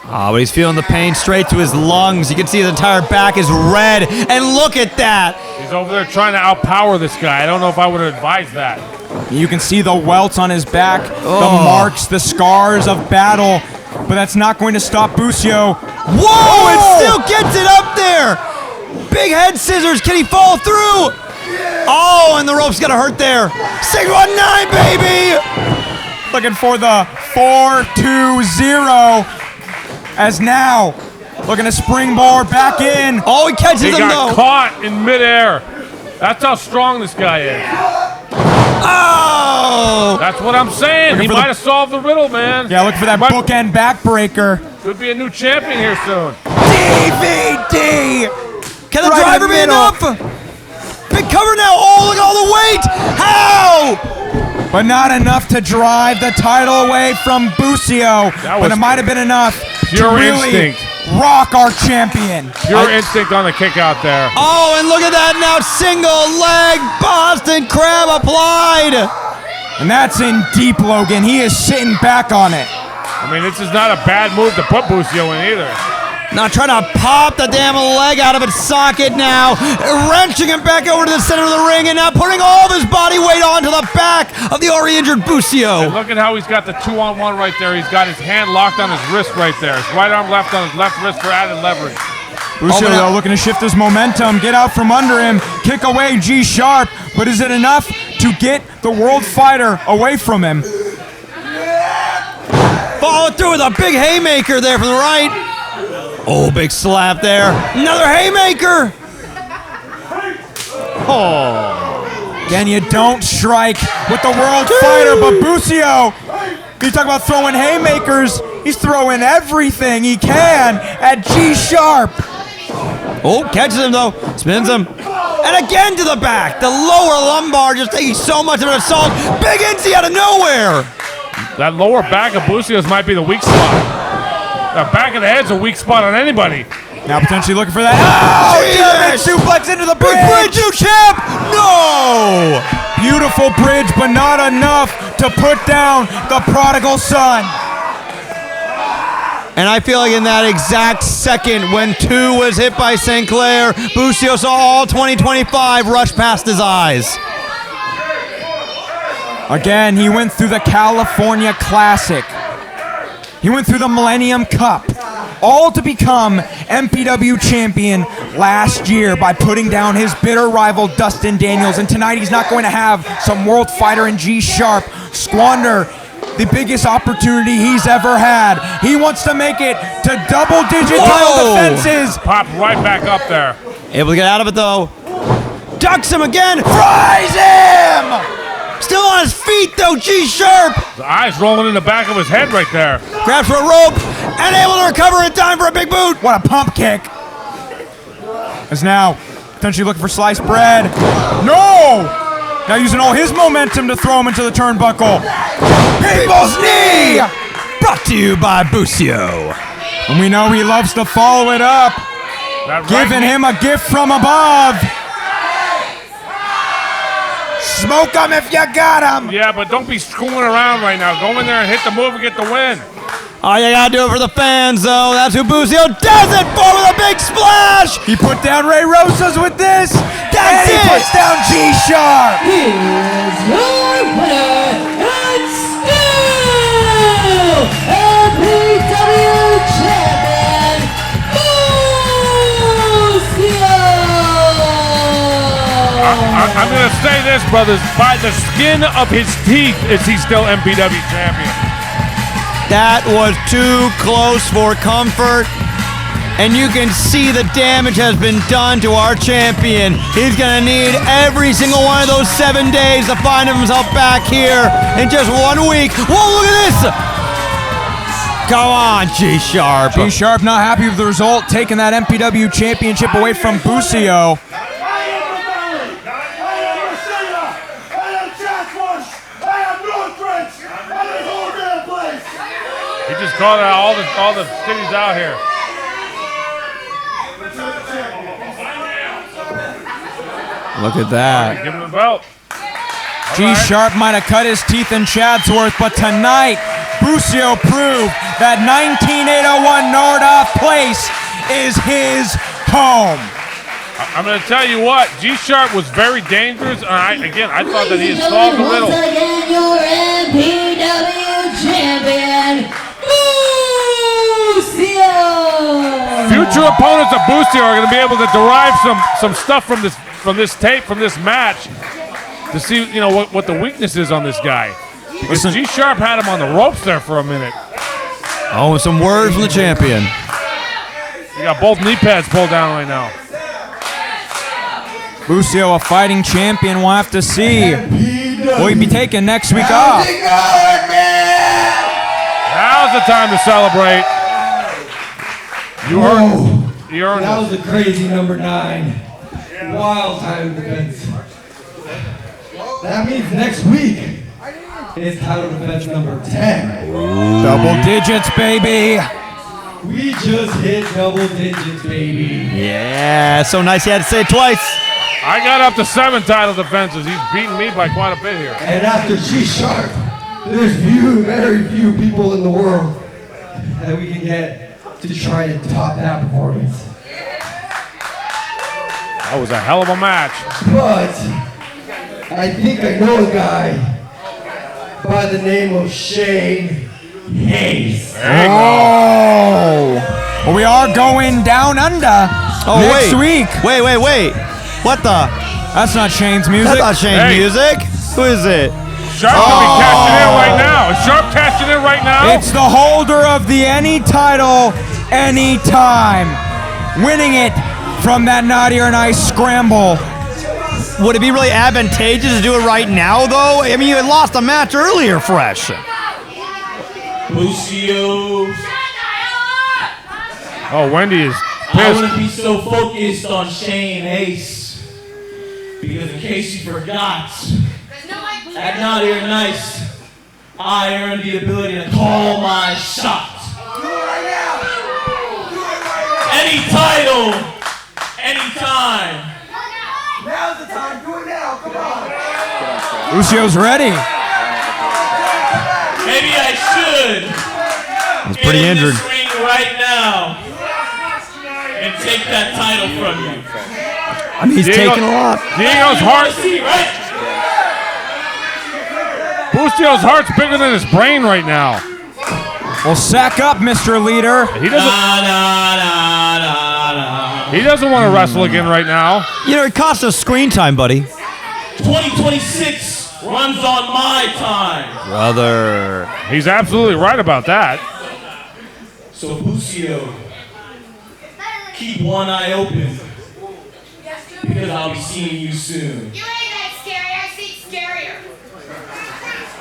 S6: Oh, but he's feeling the pain straight to his lungs. You can see his entire back is red, and look at that.
S5: He's over there trying to outpower this guy. I don't know if I would advise that.
S4: You can see the welts on his back, the marks, the scars of battle, but that's not going to stop Busio.
S6: Whoa, it still gets it up there. Big head scissors, can he fall through? Oh, and the rope's gonna hurt there. 619, baby!
S4: Looking for the 4-2-0. As now, looking to springboard back in.
S6: Oh, he catches him though.
S5: He got caught in midair. That's how strong this guy is.
S6: Oh!
S5: That's what I'm saying. He might have solved the riddle, man.
S4: Yeah, look for that bookend backbreaker.
S5: Could be a new champion here soon.
S6: DVD! Can the driver be enough? Big cover now. Oh, look at all the weight. How?
S4: But not enough to drive the title away from Busio. But it might have been enough to really rock our champion.
S5: Pure instinct on the kick out there.
S6: Oh, and look at that now. Single leg Boston Crab applied.
S4: And that's in deep, Logan. He is sitting back on it.
S5: I mean, this is not a bad move to put Busio in either.
S6: Now trying to pop the damn leg out of its socket now. Wrenching him back over to the center of the ring and now putting all of his body weight onto the back of the already injured Busio.
S5: And look at how he's got the 2-on-1 right there. He's got his hand locked on his wrist right there. His right arm left on his left wrist for added leverage.
S4: Busio though looking to shift his momentum, get out from under him, kick away G-Sharp, but is it enough to get the World Fighter away from him?
S6: Follow through with a big haymaker there from the right. Oh, big slap there. Another haymaker.
S4: Oh. Again, you don't strike with the World Fighter, but Busio, you talk about throwing haymakers, he's throwing everything he can at G-Sharp.
S6: Oh, catches him though, spins him. And again to the back. The lower lumbar just taking so much of an assault. Big NC out of nowhere.
S5: That lower back of Busio's might be the weak spot. The back of the head's a weak spot on anybody.
S4: Now potentially looking for that. Oh, German suplex into the bridge.
S6: Big bridge, new champ. No.
S4: Beautiful bridge, but not enough to put down the prodigal son.
S6: And I feel like in that exact second when 2 was hit by St. Clair, Busio saw all 2025 rush past his eyes.
S4: Again, he went through the California Classic. He went through the Millennium Cup, all to become MPW champion last year by putting down his bitter rival Dustin Daniels. And tonight he's not going to have some World Fighter and G-Sharp squander the biggest opportunity he's ever had. He wants to make it to double-digit title defenses.
S5: Pop right back up there.
S6: Able to get out of it though. Ducks him again. Fries him! Still on his feet though, G-Sharp.
S5: The eyes rolling in the back of his head right there.
S6: Grabs for a rope and able to recover in time for a big boot.
S4: What a pump kick. Is now potentially looking for sliced bread. No! Now using all his momentum to throw him into the turnbuckle. People's knee!
S6: Brought to you by Busio.
S4: And we know he loves to follow it up. Giving him a gift from above. Smoke him if you got him.
S5: Yeah, but don't be screwing around right now. Go in there and hit the move and get the win.
S6: Oh, you gotta do it for the fans, though. That's who Busio does it for with a big splash.
S4: He put down Ray Rosas with this.
S6: That's
S4: and he
S6: it.
S4: puts down G-Sharp.
S3: Here's your winner, and still MPW champion, Busio.
S5: I'm going to say this, brothers. By the skin of his teeth is he still MPW champion.
S6: That was too close for comfort. And you can see the damage has been done to our champion. He's going to need every single one of those 7 days to find himself back here in just 1 week. Whoa, look at this. Come on, G-Sharp.
S4: G-Sharp not happy with the result, taking that MPW championship away from Busio.
S5: He just called out all the cities out here.
S6: Look at that.
S5: Give him the belt.
S4: G-Sharp might have cut his teeth in Chadsworth, but tonight, Busio proved that 19801 Nordoff Place is his home.
S5: I'm going to tell you what, G-Sharp was very dangerous. I thought that he had solved the riddle.
S3: Once again, your MPW champion, Busio.
S5: Future opponents of Busio are going to be able to derive some stuff from this tape, from this match, to see what the weakness is on this guy. Because G-Sharp had him on the ropes there for a minute.
S6: Oh, some words from the champion.
S5: You got both knee pads pulled down right now.
S4: Busio, a fighting champion, we'll have to see. Will he be taking next week off?
S5: Now's the time to celebrate. You earned
S1: That
S5: it.
S1: was a crazy number 9. Wild time defense. That means next week is title defense number 10.
S4: Double digits, baby.
S1: We just hit double digits, baby.
S6: Yeah, so nice he had to say it twice.
S5: I got up to 7 title defenses. He's beating me by quite a bit here.
S1: And after G-Sharp, there's very few people in the world that we can get to try to top that performance.
S5: That was a hell of a match.
S1: But I think I know a guy by the name of Shane Hayes.
S4: Oh, well, we are going down under next week.
S6: Wait. What the?
S4: That's not Shane's music.
S6: That's not Shane's music. Who is it?
S5: Sharp could be cashing in right now. Is Sharp cashing in right now?
S4: It's the holder of the any title, anytime, winning it from that Naughty or Nice scramble.
S6: Would it be really advantageous to do it right now, though? I mean, you had lost a match earlier, fresh.
S13: Busio.
S5: Oh, Wendy is
S13: I
S5: pissed.
S13: wouldn't be so focused on Shane Hayes. Because in case you forgot, at Naughty or Nice, I earned the ability to call my shot. Any title, anytime.
S1: Now's the time. Do it now. Come on.
S4: Lucio's ready.
S13: Maybe I should.
S6: He's pretty
S13: get in
S6: injured.
S13: this ring right now and take that title from you.
S6: I mean, he's taking a lot.
S5: Diego's heart. Bustillo's heart's bigger than his brain right now.
S4: Well, sack up, Mr. Leader.
S5: He doesn't want to wrestle again right now.
S6: You know, it costs us screen time, buddy.
S13: 2026 runs on my time.
S6: Brother.
S5: He's absolutely right about that.
S13: So, Busio, keep one eye open. Because I'll be seeing you soon.
S14: You ain't that scary. I see scarier.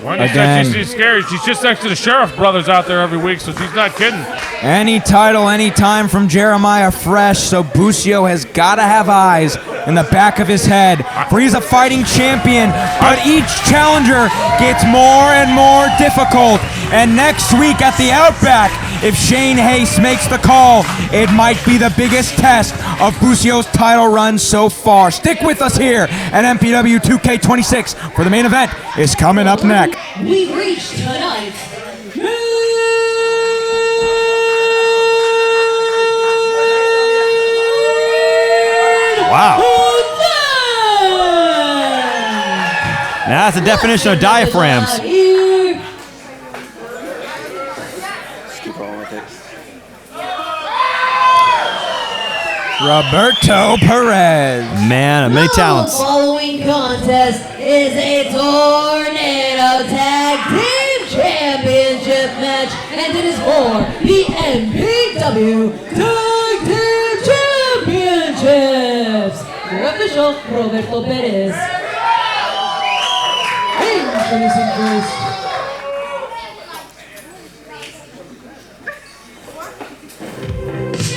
S5: Wendy said she's scary. She's just next to the Sheriff Brothers out there every week, so she's not kidding.
S4: Any title, anytime from Jeremiah Fresh, so Busio has got to have eyes in the back of his head, for he's a fighting champion, but each challenger gets more and more difficult. And next week at the Outback, if Shane Hayes makes the call, it might be the biggest test of Busio's title run so far. Stick with us here at MPW 2K26, for the main event is coming up next.
S3: We've reached tonight's
S6: Wow. Now that's the definition of diaphragms.
S4: Roberto Perez.
S6: Man of many talents.
S3: The following contest is a Tornado Tag Team Championship match, and it is for the MPW Tag Team Championships. Your official, Roberto Perez. Introducing first.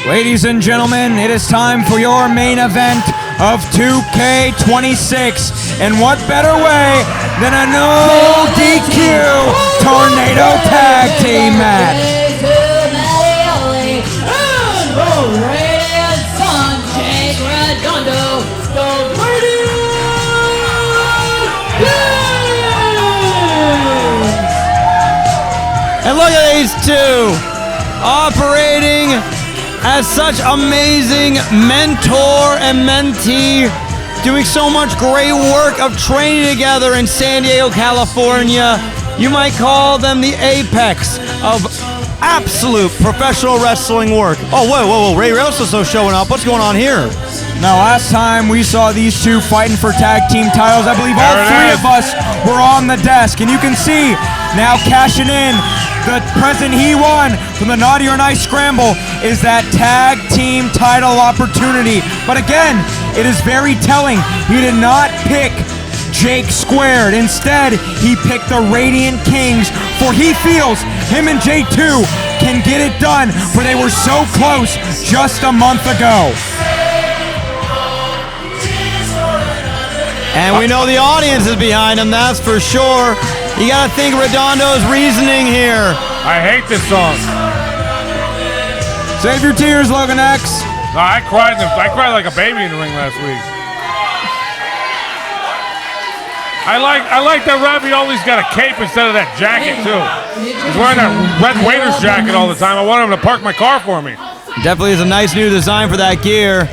S4: Ladies and gentlemen, it is time for your main event of 2K26. And what better way than a no DQ Tornado Tag Team match?
S6: these two operating as such amazing mentor and mentee, doing so much great work of training together in San Diego, California. You might call them the apex of absolute professional wrestling work. Oh, whoa, Ray Rosso's showing up. What's going on here?
S4: Now, last time we saw these two fighting for tag team titles, I believe all three of us were on the desk. And you can see now cashing in the present he won from the Naughty or Nice Scramble is that tag team title opportunity. But again, it is very telling. He did not pick Jake Squared. Instead, he picked the Radiant Kings, for he feels him and J2 can get it done, for they were so close just a month ago.
S6: And we know the audience is behind him, that's for sure. You gotta think Redondo's reasoning here.
S5: I hate this song.
S4: Save your tears, Logan X.
S5: No, I cried like a baby in the ring last week. I like that Ravioli's got a cape instead of that jacket too. He's wearing that red waiter's jacket all the time. I want him to park my car for me.
S6: Definitely is a nice new design for that gear,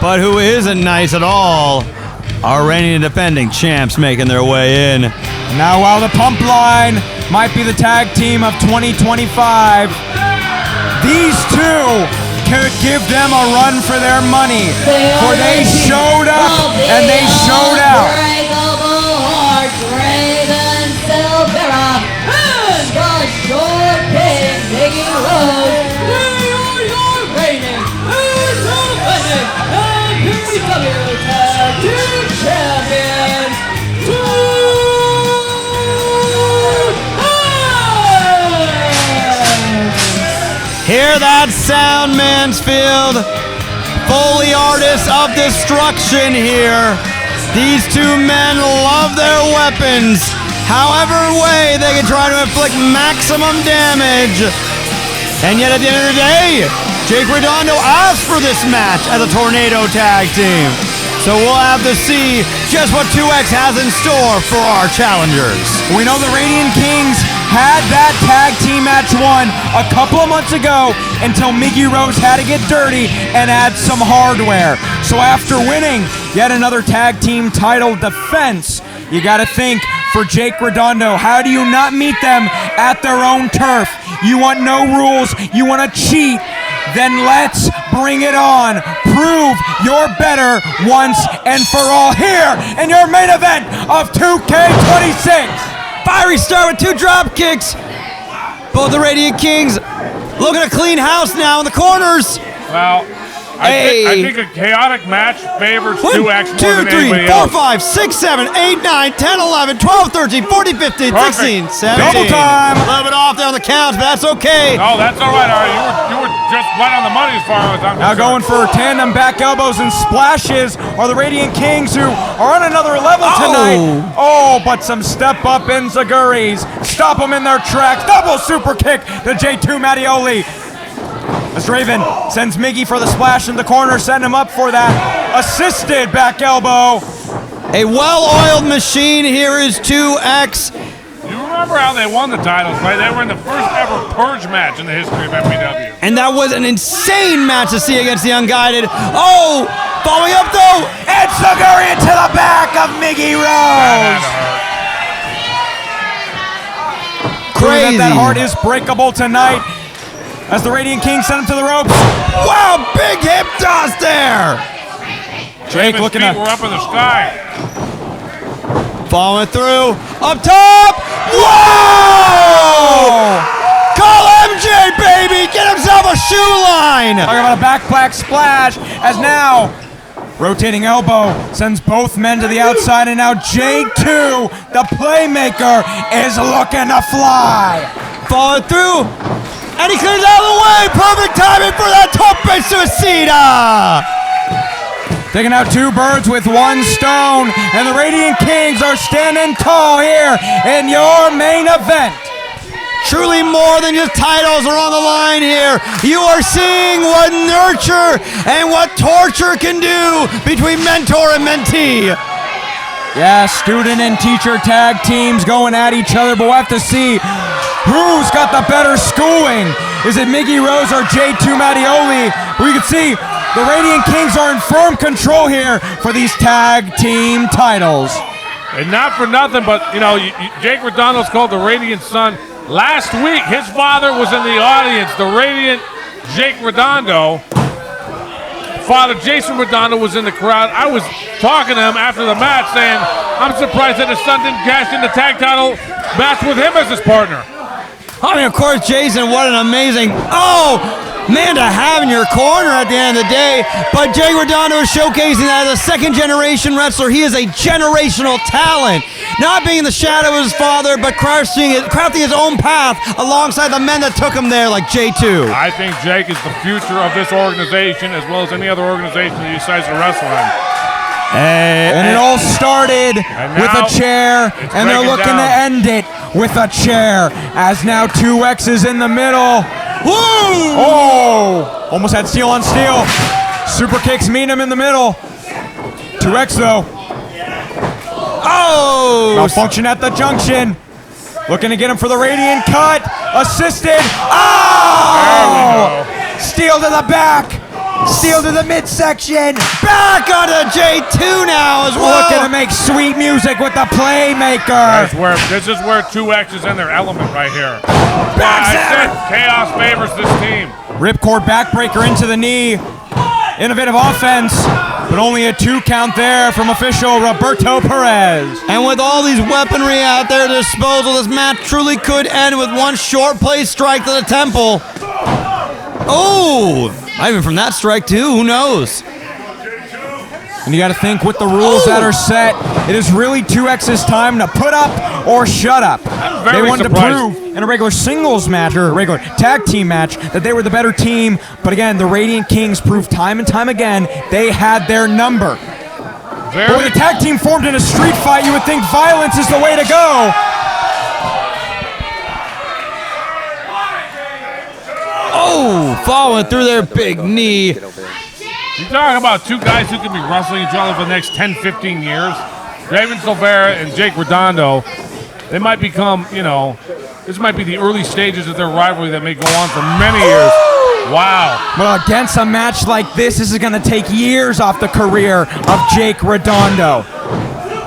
S6: but who isn't nice at all? Our reigning and defending champs making their way in.
S4: Now, while the pump line might be the tag team of 2025, these two could give them a run for their money. For they showed up and they showed out.
S3: Raven Silvera and the Short King, Mickey Rose. They are your reigning and defending MPW Tag Team Champions.
S6: Hear that sound, Mansfield? Foley artists of destruction here. These two men love their weapons. However way they can try to inflict maximum damage. And yet at the end of the day, Jake Redondo asked for this match as a Tornado Tag Team. So we'll have to see just what 2X has in store for our challengers.
S4: We know the Radiant Kings had that tag team match won a couple of months ago until Miggy Rose had to get dirty and add some hardware. So after winning yet another tag team title defense, you gotta think for Jake Redondo, how do you not meet them at their own turf? You want no rules, you want to cheat, then let's bring it on. Prove you're better once and for all here in your main event of 2K26.
S6: Fiery start with 2 drop kicks. Both the Radiant Kings looking to clean house now in the corners.
S5: Well, I think a chaotic match favors 2X more
S6: 2,
S5: than
S6: 3,
S5: anybody
S6: 4,
S5: else.
S6: 5, 6, 7, 8, 9, 10, 11, 12, 13, 14, 15,
S5: Perfect.
S6: 16, 17.
S4: Double time.
S6: A little bit off there on the count, but that's okay.
S5: No, that's all right, Ari. You were just right on the money as far as I'm
S4: Now
S5: concerned.
S4: going for tandem back elbows and splashes are the Radiant Kings, who are on another level tonight. Oh, but some step-up enziguris. Stop them in their tracks. Double super kick to J2 Mattioli. As Raven sends Miggy for the splash in the corner, send him up for that assisted back elbow.
S6: A well-oiled machine here is 2X.
S5: You remember how they won the titles, right? They were in the first ever Purge match in the history of MPW.
S6: And that was an insane match to see against the Unguided. Oh, following up though.
S4: Enziguri into the back of Miggy Rose.
S6: Crazy.
S4: That heart is breakable tonight. As the Radiant Kings send him to the ropes.
S6: Wow, big hip toss there.
S4: Jake looking
S5: feet
S4: up.
S5: were up in the sky.
S6: Following through. Up top. Whoa! Call MJ, baby. Get himself a shoe line.
S4: Talking about a back splash as now rotating elbow sends both men to the outside, and now J2, the playmaker, is looking to fly.
S6: Following through. And he clears out of the way. Perfect timing for that tope suicida.
S4: Taking out 2 birds with 1 stone, and the Radiant Kings are standing tall here in your main event.
S6: Truly more than just titles are on the line here. You are seeing what nurture and what torture can do between mentor and mentee.
S4: Yeah, student and teacher tag teams going at each other, but we'll have to see Who's got the better schooling? Is it Miggy Rose or J2 Mattioli? We can see the Radiant Kings are in firm control here for these tag team titles.
S5: And not for nothing, but, Jake Redondo's called the Radiant Son. Last week, his father was in the audience. The Radiant Jake Redondo. Father Jason Redondo was in the crowd. I was talking to him after the match saying, I'm surprised that his son didn't cash in the tag title match with him as his partner.
S6: I mean, of course, Jason, what an amazing, man to have in your corner at the end of the day. But Jake Redondo is showcasing that as a second-generation wrestler. He is a generational talent. Not being in the shadow of his father, but crafting his own path alongside the men that took him there, like J2.
S5: I think Jake is the future of this organization as well as any other organization that he decides to wrestle in.
S4: And it all started with a chair, and they're looking to end it with a chair, as now 2X is in the middle. Woo! Oh! Almost had steel on steel. Super kicks meet him in the middle. 2X though. Oh! Malfunction at the junction. Looking to get him for the Radiant cut. Assisted. Oh! Steel to the back. Steel to the midsection.
S6: Back onto J2 now as well.
S4: Looking to make sweet music with the playmaker.
S5: This is where 2X is in their element right here.
S4: Back
S5: chaos favors this team.
S4: Ripcord backbreaker into the knee. Innovative offense, but only a 2 count there from official Roberto Perez.
S6: And with all these weaponry out there at their disposal, this match truly could end with one short play strike to the temple. Oh! Even from that strike too, who knows?
S4: And you got to think with the rules that are set, it is really 2X's time to put up or shut up. They wanted to prove in a regular singles match or a regular tag team match that they were the better team. But again, the Radiant Kings proved time and time again they had their number. But with a tag team formed in a street fight, you would think violence is the way to go.
S6: Oh, following through their big knee.
S5: You're talking about 2 guys who can be wrestling each other for the next 10, 15 years. David Silvera and Jake Redondo. They might become, this might be the early stages of their rivalry that may go on for many years. Wow.
S4: Well, against a match like this is going to take years off the career of Jake Redondo.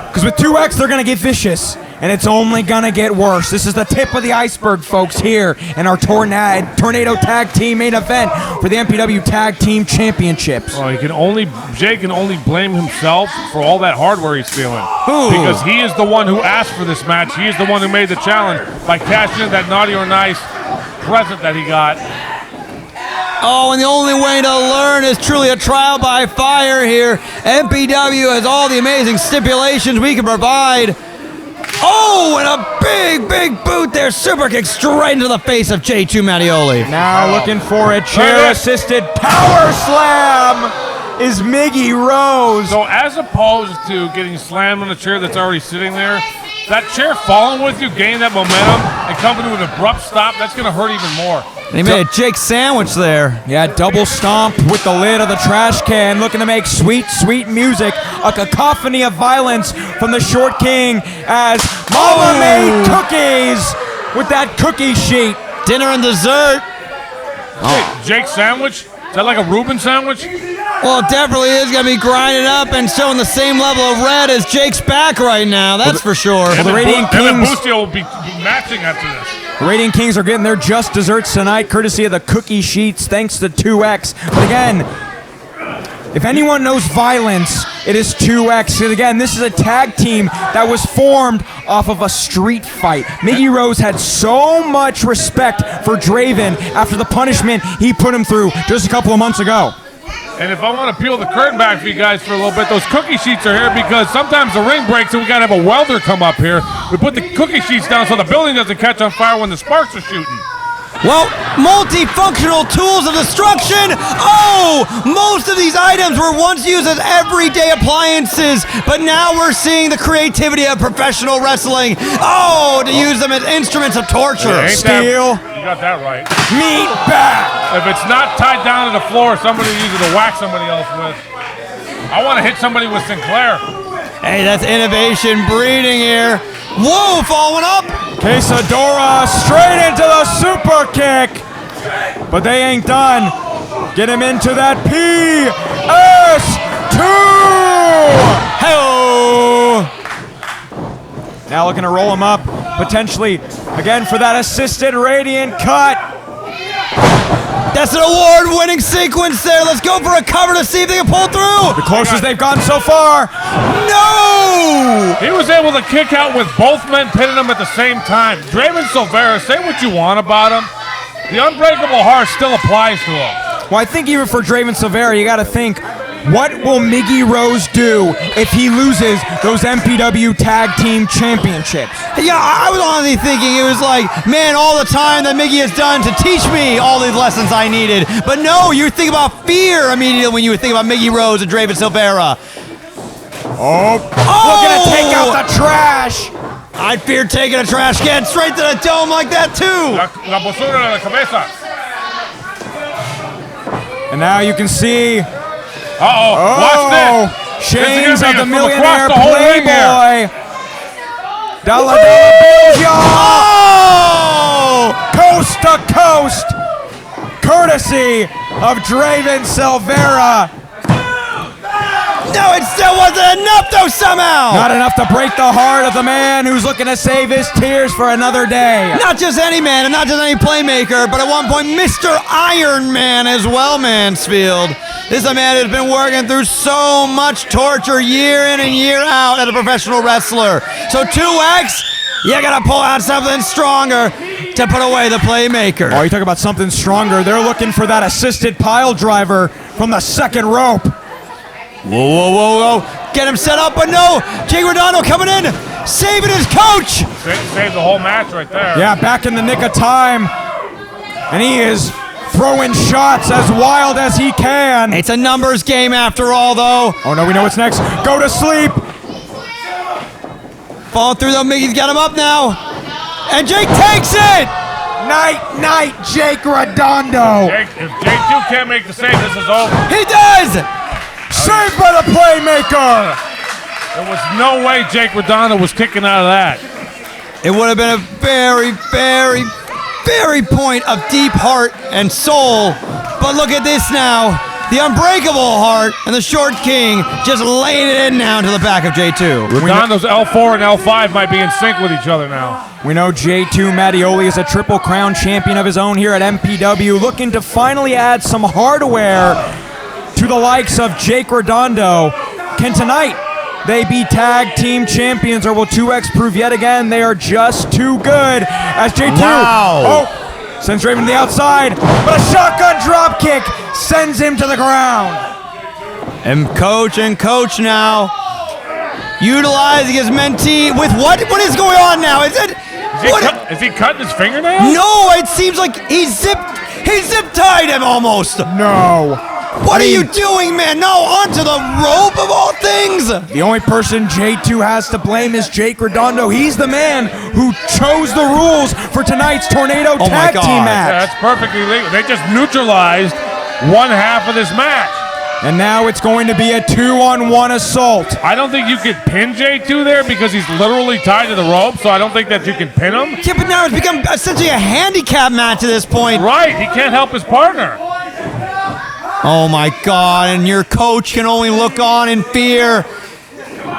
S4: Because with 2X, they're going to get vicious. And it's only gonna get worse. This is the tip of the iceberg, folks, here in our Tornado Tag Team main event for the MPW Tag Team Championships.
S5: Well, Jake can only blame himself for all that hardware he's feeling.
S6: Ooh.
S5: Because he is the one who asked for this match. He is the one who made the challenge by cashing in that naughty or nice present that he got.
S6: Oh, and the only way to learn is truly a trial by fire here. MPW has all the amazing stipulations we can provide. Oh, and a big, big boot there. Super kick straight into the face of J2 Mattioli.
S4: Now looking for a chair-assisted power slam is Miggy Rose.
S5: So as opposed to getting slammed on a chair that's already sitting there, that chair falling with you, gaining that momentum, and coming to an abrupt stop, that's going to hurt even more.
S6: And he made a Jake sandwich there.
S4: Yeah, double stomp with the lid of the trash can, looking to make sweet, sweet music. A cacophony of violence from the Short King as Mama made cookies with that cookie sheet.
S6: Dinner and dessert.
S5: Jake sandwich? Is that like a Reuben sandwich?
S6: Well, it definitely is going to be grinding up and showing the same level of red as Jake's back right now. That's for sure.
S4: Well, the Radiant Kings...
S5: And Bustio will be matching after this.
S4: The Radiant Kings are getting their just desserts tonight, courtesy of the cookie sheets, thanks to 2X. But again, if anyone knows violence, it is 2X. And again, this is a tag team that was formed off of a street fight. Miggy Rose had so much respect for Draven after the punishment he put him through just a couple of months ago.
S5: And if I want to peel the curtain back for you guys for a little bit, those cookie sheets are here because sometimes the ring breaks and we got to have a welder come up here. We put the cookie sheets down so the building doesn't catch on fire when the sparks are shooting.
S6: Well, multifunctional tools of destruction. Oh, most of these items were once used as everyday appliances, but now we're seeing the creativity of professional wrestling. Oh, to use them as instruments of torture.
S4: Steel.
S5: You got that right.
S4: Meat back.
S5: If it's not tied down to the floor, somebody uses it to whack somebody else with. I want to hit somebody with Sinclair.
S6: Hey, that's innovation breeding here. Whoa, following up.
S4: Quesadora straight into the super kick. But they ain't done. Get him into that PS2. Hey-oh. Now looking to roll him up, potentially, again, for that assisted Radiant cut.
S6: That's an award-winning sequence there. Let's go for a cover to see if they can pull through.
S4: The closest they've gone so far.
S6: No!
S5: He was able to kick out with both men pinning him at the same time. Draven Silvera, say what you want about him. The unbreakable heart still applies to him.
S4: Well, I think even for Draven Silvera, you got to think, what will Miggy Rose do if he loses those MPW Tag Team Championships?
S6: Yeah, I was honestly thinking it was like, man, all the time that Miggy has done to teach me all these lessons I needed. But no, you think about fear immediately when you think about Miggy Rose and Draven Silvera.
S4: Looking to take out the trash.
S6: I fear taking a trash can straight to the dome like that too.
S5: La postura de la cabeza.
S4: And now you can see.
S5: Watch this.
S4: Shades of the
S5: from
S4: millionaire
S5: across the whole ring
S4: playboy. Dollar bills, y'all. Coast to coast. Courtesy of Draven Silvera.
S6: No, it still wasn't enough though somehow.
S4: Not enough to break the heart of the man who's looking to save his tears for another day.
S6: Not just any man and not just any playmaker, but at one point Mr. Iron Man as well, Mansfield. This is a man who's been working through so much torture year in and year out as a professional wrestler. So 2X, you gotta pull out something stronger to put away the playmaker.
S4: Oh, you talk about something stronger. They're looking for that assisted pile driver from the second rope.
S6: Whoa. Get him set up, but no. Jake Redondo coming in, saving his coach.
S5: Saved the whole match right there.
S4: Yeah, back in the nick of time. And he is throwing shots as wild as he can.
S6: It's a numbers game after all, though.
S4: Oh, no, we know what's next. Go to sleep.
S6: Fall through, though. Miggy's got him up now. And Jake takes it.
S4: Night, Jake Redondo.
S5: If J2 can't make the save, this is over.
S6: He does.
S4: Saved by the playmaker.
S5: There was no way Jake Redondo was kicking out of that.
S6: It would have been a very, very, very point of deep heart and soul. But look at this now. The unbreakable heart and the short king just laying it in now to the back of J2.
S5: Redondo's L4 and L5 might be in sync with each other now.
S4: We know J2 Mattioli is a Triple Crown champion of his own here at MPW, looking to finally add some hardware to the likes of Jake Redondo. Can tonight they be tag team champions, or will 2X prove yet again they are just too good as J2 sends Draven to the outside, but a shotgun drop kick sends him to the ground.
S6: And coach now utilizing his mentee with what? What is going on now? Is
S5: he cutting his fingernail?
S6: No, it seems like he zip tied him almost.
S4: No.
S6: What are you doing, man? No, onto the rope of all things.
S4: The only person J2 has to blame is Jake Redondo. He's the man who chose the rules for tonight's Tornado Tag Team match.
S5: Yeah, that's perfectly legal. They just neutralized one half of this match.
S4: And now it's going to be a 2-on-1 assault.
S5: I don't think you could pin J2 there because he's literally tied to the rope, so I don't think that you can pin him.
S6: Yeah, but now it's become essentially a handicap match at this point.
S5: Right, he can't help his partner.
S6: Oh my God, and your coach can only look on in fear.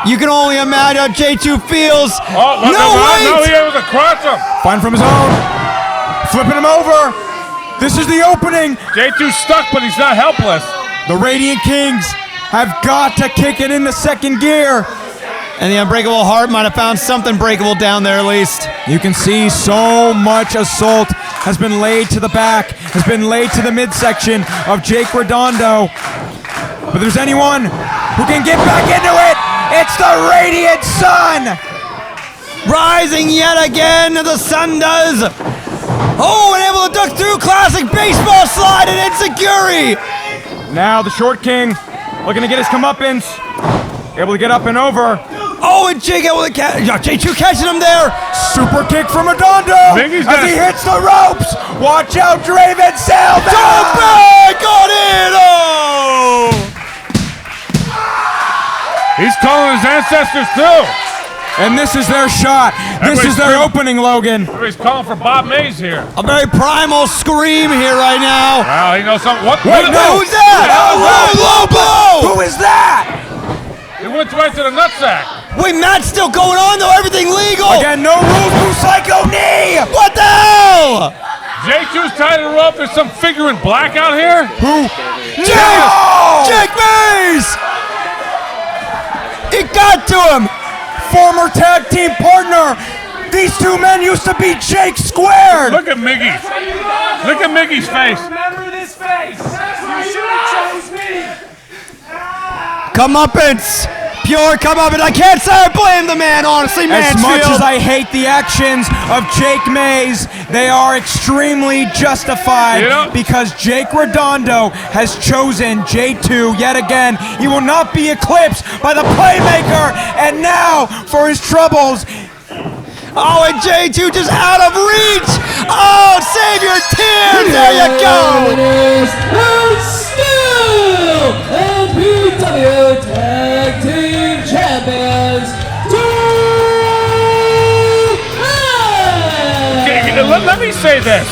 S6: You can only imagine how J2 feels.
S5: Oh, no, he able to cross him.
S4: Find from his own. Flipping him over. This is the opening.
S5: J2's stuck, but he's not helpless.
S4: The Radiant Kings have got to kick it into second gear.
S6: And the Unbreakable Heart might have found something breakable down there at least.
S4: You can see so much assault has been laid to the back, has been laid to the midsection of Jake Redondo. But there's anyone who can get back into it, it's the Radiant Sun!
S6: Rising yet again, the sun does. Oh, and able to duck through classic baseball slide and Insecurity.
S4: Now the Short King looking to get his comeuppance. Able to get up and over.
S6: Oh, and Jake able to J2 catching him there.
S4: Super kick from Redondo as he hits the ropes. Watch out, Draven Silvera.
S6: Don't back on it. Oh!
S5: He's calling his ancestors too.
S4: And this is their shot. This is their opening, Logan.
S5: Everybody's calling for Bob Mays here.
S6: A very primal scream here right now.
S5: Wow, he knows something. What?
S6: Wait, no, who's that? Lobo!
S4: Who is that?
S5: He went right to the nutsack.
S6: Wait, Matt's still going on though. Everything legal.
S4: Again, no rules. Blue Psycho knee.
S6: What the hell?
S5: J2's tied her up. There's some figure in black out here.
S4: Who?
S6: Jake Mays! It got to him.
S4: Former tag team partner. These two men used to be Jake squared.
S5: Look at Miggy. Look at Miggy's face.
S2: Remember this face. You should have chose me.
S6: Comeuppance. Pure comeuppance. I can't say I blame the man, honestly, Mansfield.
S4: As much as I hate the actions of Jake Mays, they are extremely justified because Jake Redondo has chosen J2 yet again. He will not be eclipsed by the playmaker, and now for his troubles.
S6: Oh, and J2 just out of reach. Oh, save your tears. There you go.
S2: It is still MPW Tag Team Champions.
S5: Okay, let me say this.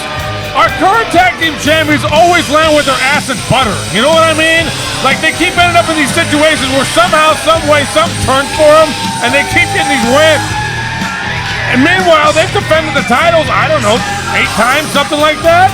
S5: Our current tag team champions always land with their ass in butter. You know what I mean? Like they keep ending up in these situations where somehow, some way, something turns for them, and they keep getting these wins. And meanwhile, they've defended the titles, I don't know, 8 times, something like that?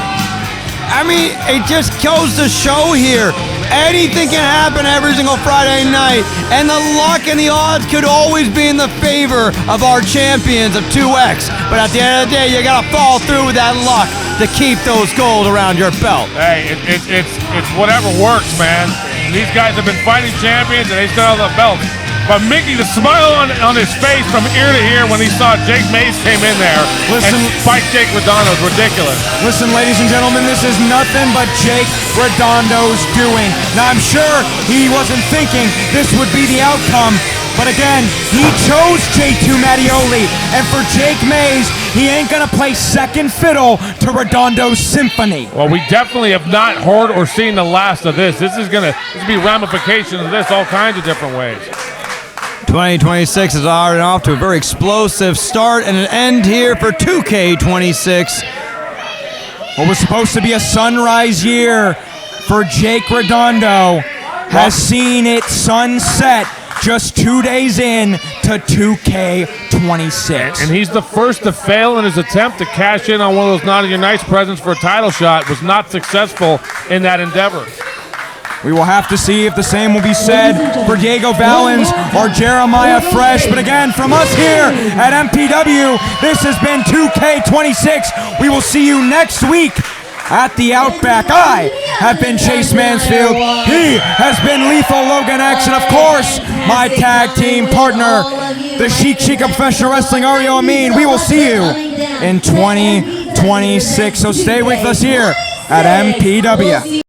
S6: I mean, it just goes to show here. Anything can happen every single Friday night, and the luck and the odds could always be in the favor of our champions of 2X. But at the end of the day, you gotta fall through with that luck to keep those gold around your belt.
S5: Hey, it's whatever works, man. These guys have been fighting champions, and they still have the belts. But Mickey, the smile on his face from ear to ear when he saw Jake Mays came in there and fight Jake Redondo is ridiculous.
S4: Listen, ladies and gentlemen, this is nothing but Jake Redondo's doing. Now, I'm sure he wasn't thinking this would be the outcome, but again, he chose J2 Mattioli, and for Jake Mays, he ain't gonna play second fiddle to Redondo's symphony.
S5: Well, we definitely have not heard or seen the last of this. This is gonna be ramifications of this all kinds of different ways.
S6: 2026 is already off to a very explosive start and an end here for 2K26.
S4: What was supposed to be a sunrise year for Jake Redondo has seen it sunset just 2 days in to 2K26.
S5: And he's the first to fail in his attempt to cash in on one of those Not in Your Nice presents for a title shot. Was not successful in that endeavor.
S4: We will have to see if the same will be said for Diego Valins or Jeremiah Fresh. But again, from us here at MPW, this has been 2K26. We will see you next week at the Outback. I have been Chase Mansfield. He has been Lethal Logan X. And of course, my tag team partner, the Sheik of Professional Wrestling, Ario Amin. We will see you in 2026. So stay with us here at MPW.